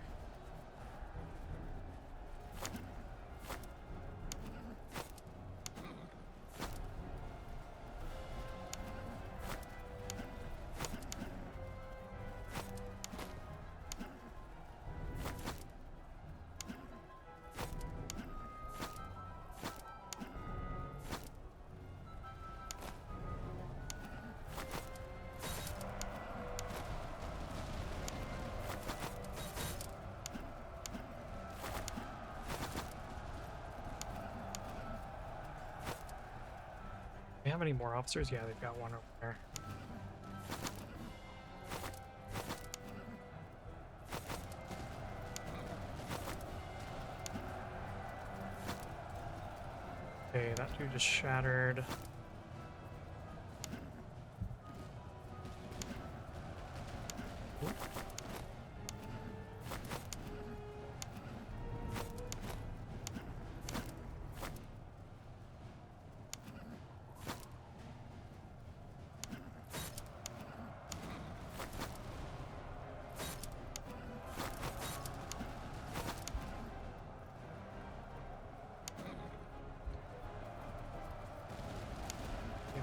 Do we have any more officers? Yeah, they've got one over there. Okay, that dude just shattered. Ooh.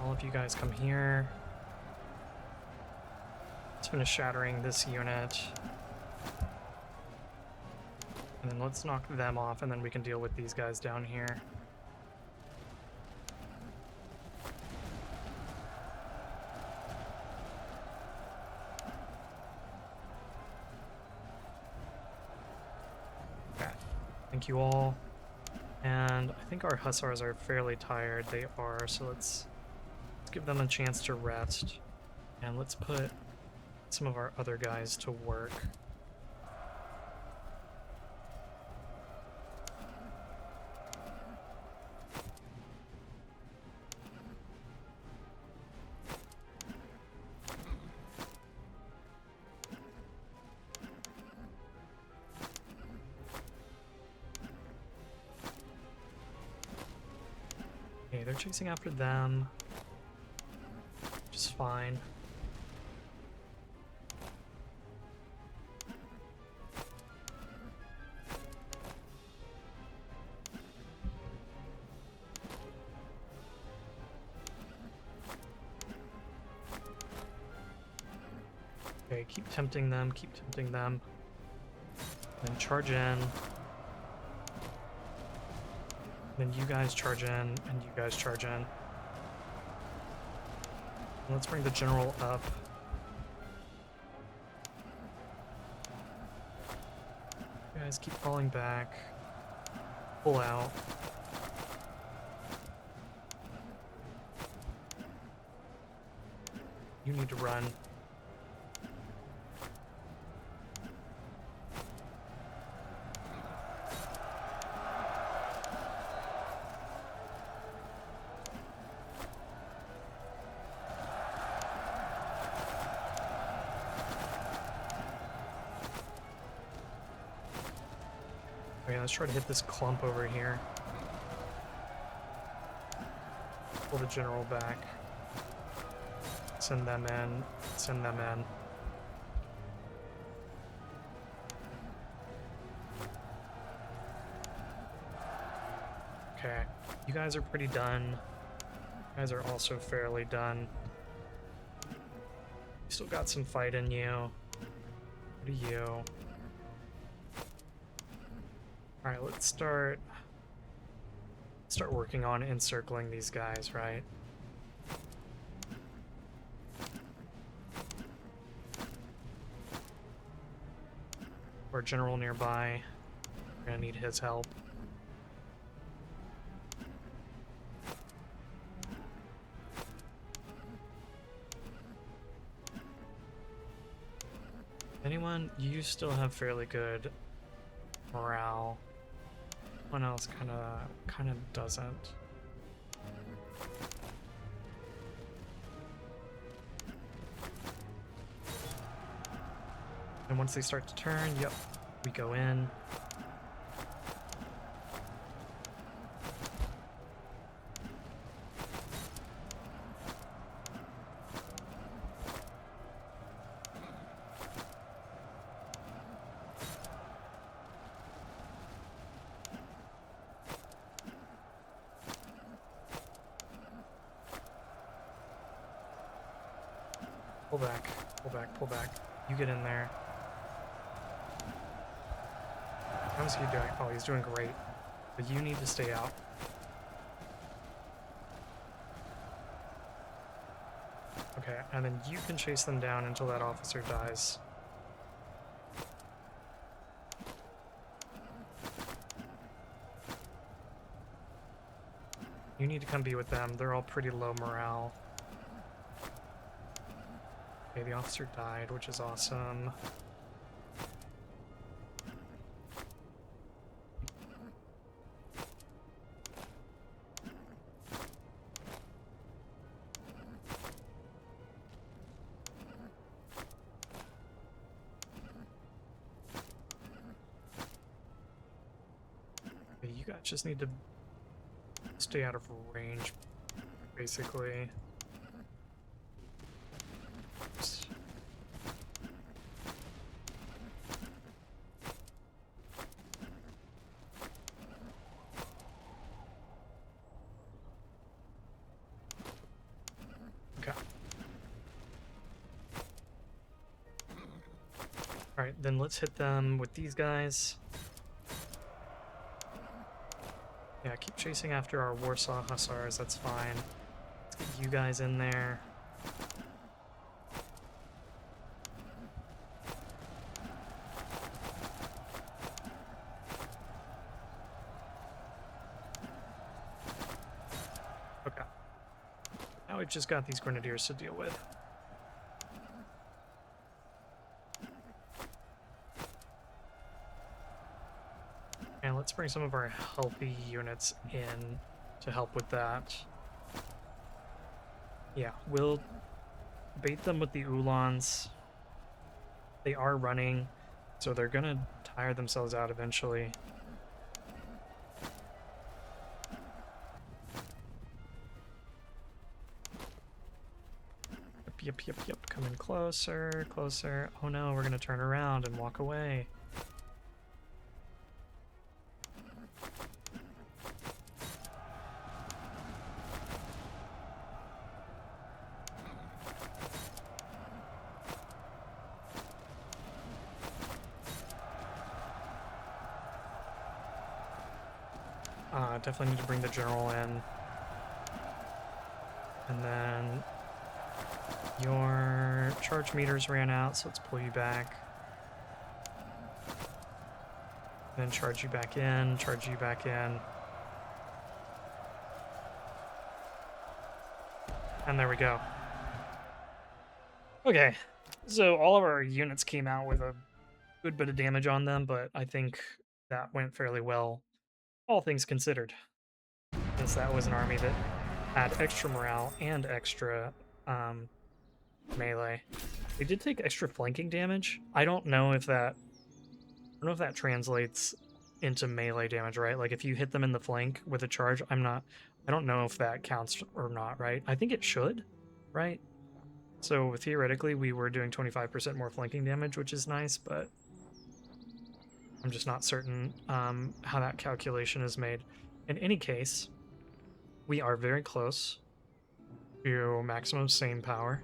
All of you guys come here. Let's finish shattering this unit. And then let's knock them off, and then we can deal with these guys down here. Okay. Thank you all. And I think our hussars are fairly tired. They are, so let's give them a chance to rest, and let's put some of our other guys to work. Okay, they're chasing after them. Which is fine. Okay, keep tempting them, keep tempting them. Then charge in. Then you guys charge in, and you guys charge in. Let's bring the general up. You guys keep falling back. Pull out. You need to run. Okay, let's try to hit this clump over here. Pull the general back. Send them in. Send them in. Okay, you guys are pretty done. You guys are also fairly done. You still got some fight in you. What do you? Alright, let's start working on encircling these guys, right? Our general nearby. We're gonna need his help. Anyone? You still have fairly good morale. One else kind of doesn't. And once they start to turn, yep, we go in. Pull back, pull back, pull back. You get in there. How's he doing? Oh, he's doing great. But you need to stay out. Okay, and then you can chase them down until that officer dies. You need to come be with them. They're all pretty low morale. Okay, the officer died, which is awesome. Okay, you guys just need to stay out of range, basically. Alright, then let's hit them with these guys. Yeah, keep chasing after our Warsaw Hussars, that's fine. Let's get you guys in there. Okay. Now we've just got these grenadiers to deal with. And let's bring some of our healthy units in to help with that. Yeah, we'll bait them with the Uhlans. They are running, so they're gonna tire themselves out eventually. Yep. Coming closer, closer. Oh no, we're gonna turn around and walk away. Definitely need to bring the general in. And then your charge meters ran out, so let's pull you back. Then charge you back in, charge you back in. And there we go. Okay, so all of our units came out with a good bit of damage on them, but I think that went fairly well, all things considered. Since that was an army that had extra morale and extra melee. They did take extra flanking damage. I don't know if that translates into melee damage, right? Like if you hit them in the flank with a charge, I don't know if that counts or not, right? I think it should, right? So theoretically we were doing 25% more flanking damage, which is nice, but I'm just not certain how that calculation is made. In any case, we are very close to maximum same power.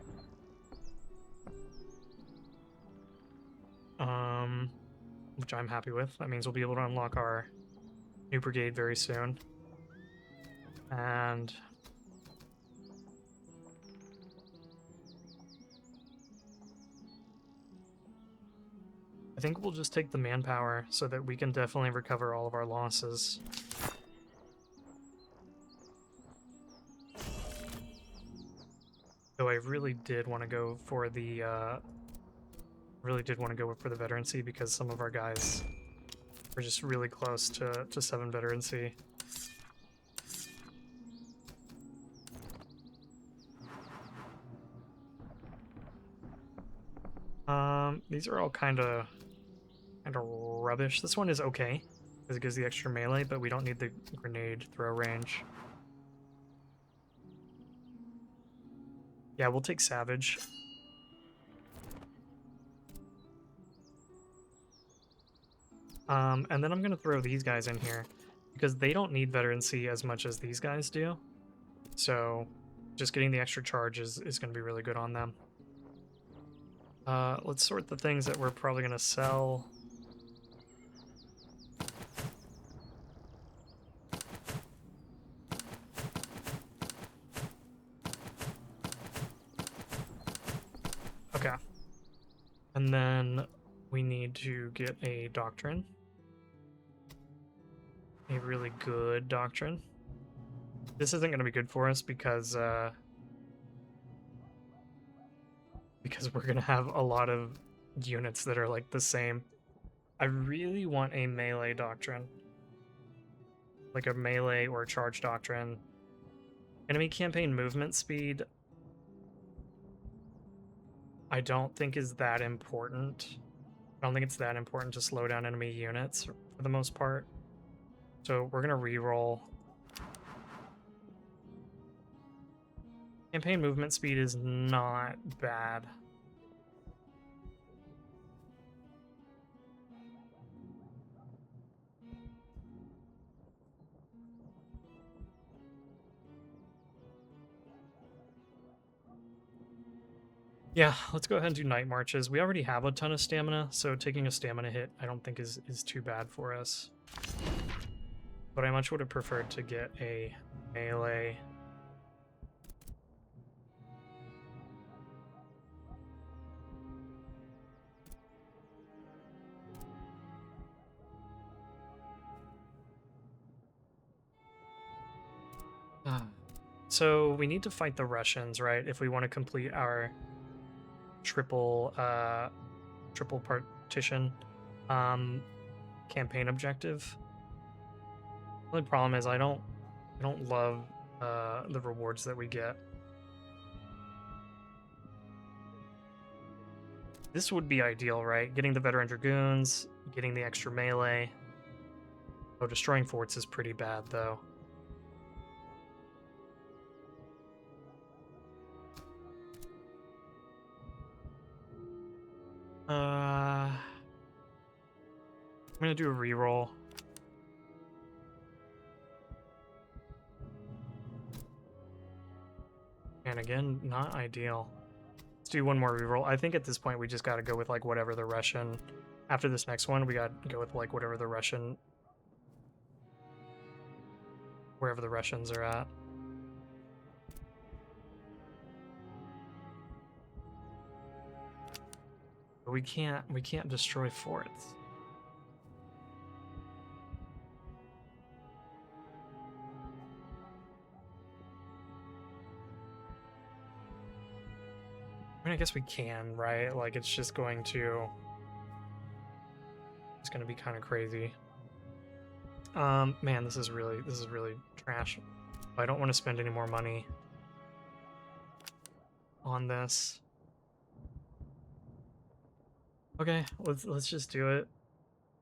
Which I'm happy with. That means we'll be able to unlock our new brigade very soon. And I think we'll just take the manpower so that we can definitely recover all of our losses. Though I really did want to go for the veterancy because some of our guys were just really close to 7 veterancy. These are all kind of rubbish. This one is okay because it gives the extra melee, but we don't need the grenade throw range. Yeah, we'll take Savage. And then I'm going to throw these guys in here because they don't need veterancy as much as these guys do. So just getting the extra charge is going to be really good on them. Let's sort the things that we're probably going to sell. Okay. And then we need to get a doctrine. A really good doctrine. This isn't going to be good for us because we're going to have a lot of units that are like the same. I really want a melee doctrine. Like a melee or a charge doctrine. Enemy campaign movement speed I don't think is that important. I don't think it's that important to slow down enemy units for the most part. So we're going to reroll. Campaign movement speed is not bad. Yeah, let's go ahead and do night marches. We already have a ton of stamina, so taking a stamina hit I don't think is too bad for us. But I much would have preferred to get a melee. So we need to fight the Russians, right? If we want to complete our triple partition campaign objective. The only problem is I don't love the rewards that we get. This would be ideal, right? Getting the veteran dragoons, getting the extra melee. Oh, destroying forts is pretty bad though. I'm gonna do a reroll. And again, not ideal. Let's do one more reroll. I think at this point we just gotta go with like whatever the Russian. After this next one, we gotta go with like whatever the Russian. Wherever the Russians are at. But we can't destroy forts. I mean, I guess we can, right? Like, it's just going to... It's going to be kind of crazy. Man, this is really trash. I don't want to spend any more money on this. Okay, let's just do it.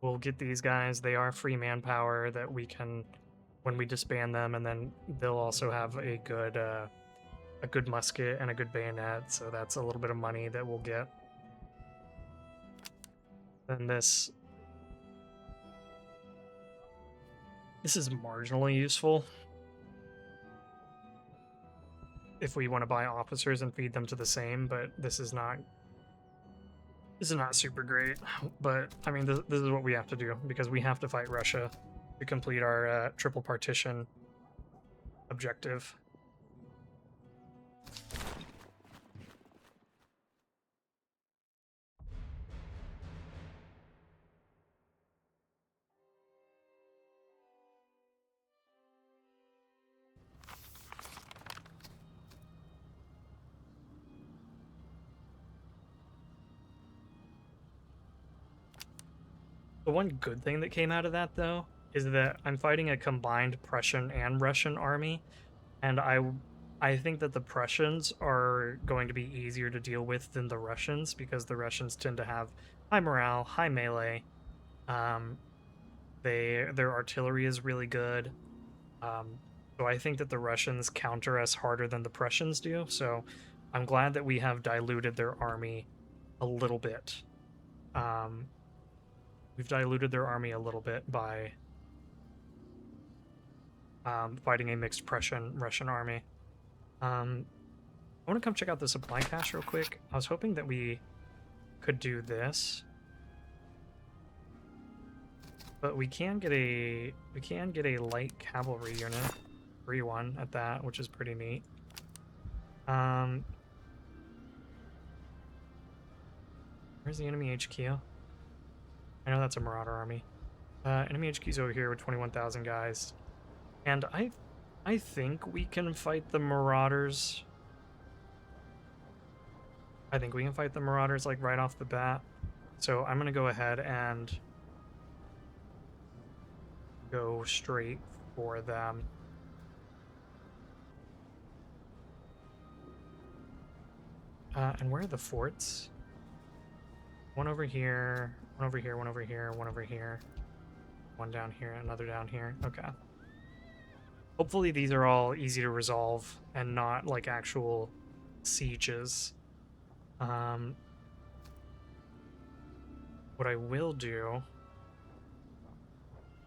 We'll get these guys. They are free manpower that we can, when we disband them, and then they'll also have a good musket and a good bayonet, so that's a little bit of money that we'll get. Then this is marginally useful if we want to buy officers and feed them to the same, but this is not super great. But I mean, this is what we have to do because we have to fight Russia to complete our triple partition objective. The one good thing that came out of that, though, is that I'm fighting a combined Prussian and Russian army, and I think that the Prussians are going to be easier to deal with than the Russians, because the Russians tend to have high morale, high melee. Their artillery is really good. So I think that the Russians counter us harder than the Prussians do, so I'm glad that we have diluted their army a little bit. We've diluted their army a little bit by fighting a mixed Prussian-Russian army. I want to come check out the supply cache real quick. I was hoping that we could do this, but we can get a light cavalry unit, free one at that, which is pretty neat. Where's the enemy HQ? I know that's a Marauder army. Enemy HQ's over here with 21,000 guys. And I think we can fight the Marauders. I think we can fight the Marauders, like, right off the bat. So I'm gonna go ahead and go straight for them. And where are the forts? One over here, one over here, one over here, one over here. One down here, another down here. Okay. Hopefully these are all easy to resolve and not like actual sieges. What I will do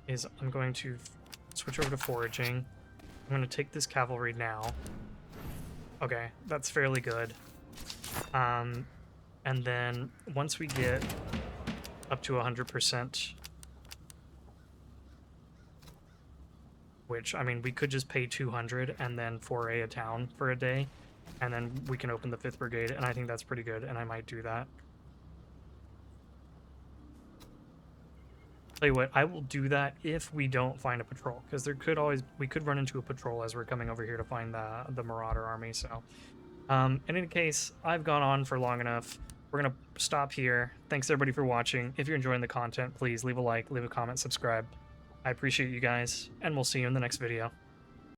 is I'm going to switch over to foraging. I'm going to take this cavalry now. Okay, that's fairly good. And then once we get up to 100%, which, I mean, we could just pay 200 and then foray a town for a day, and then we can open the 5th Brigade, and I think that's pretty good, and I might do that. Tell you what, I will do that if we don't find a patrol, because we could run into a patrol as we're coming over here to find the Marauder army, so... in any case, I've gone on for long enough. We're going to stop here. Thanks everybody for watching. If you're enjoying the content, please leave a like, leave a comment, subscribe. I appreciate you guys, and we'll see you in the next video.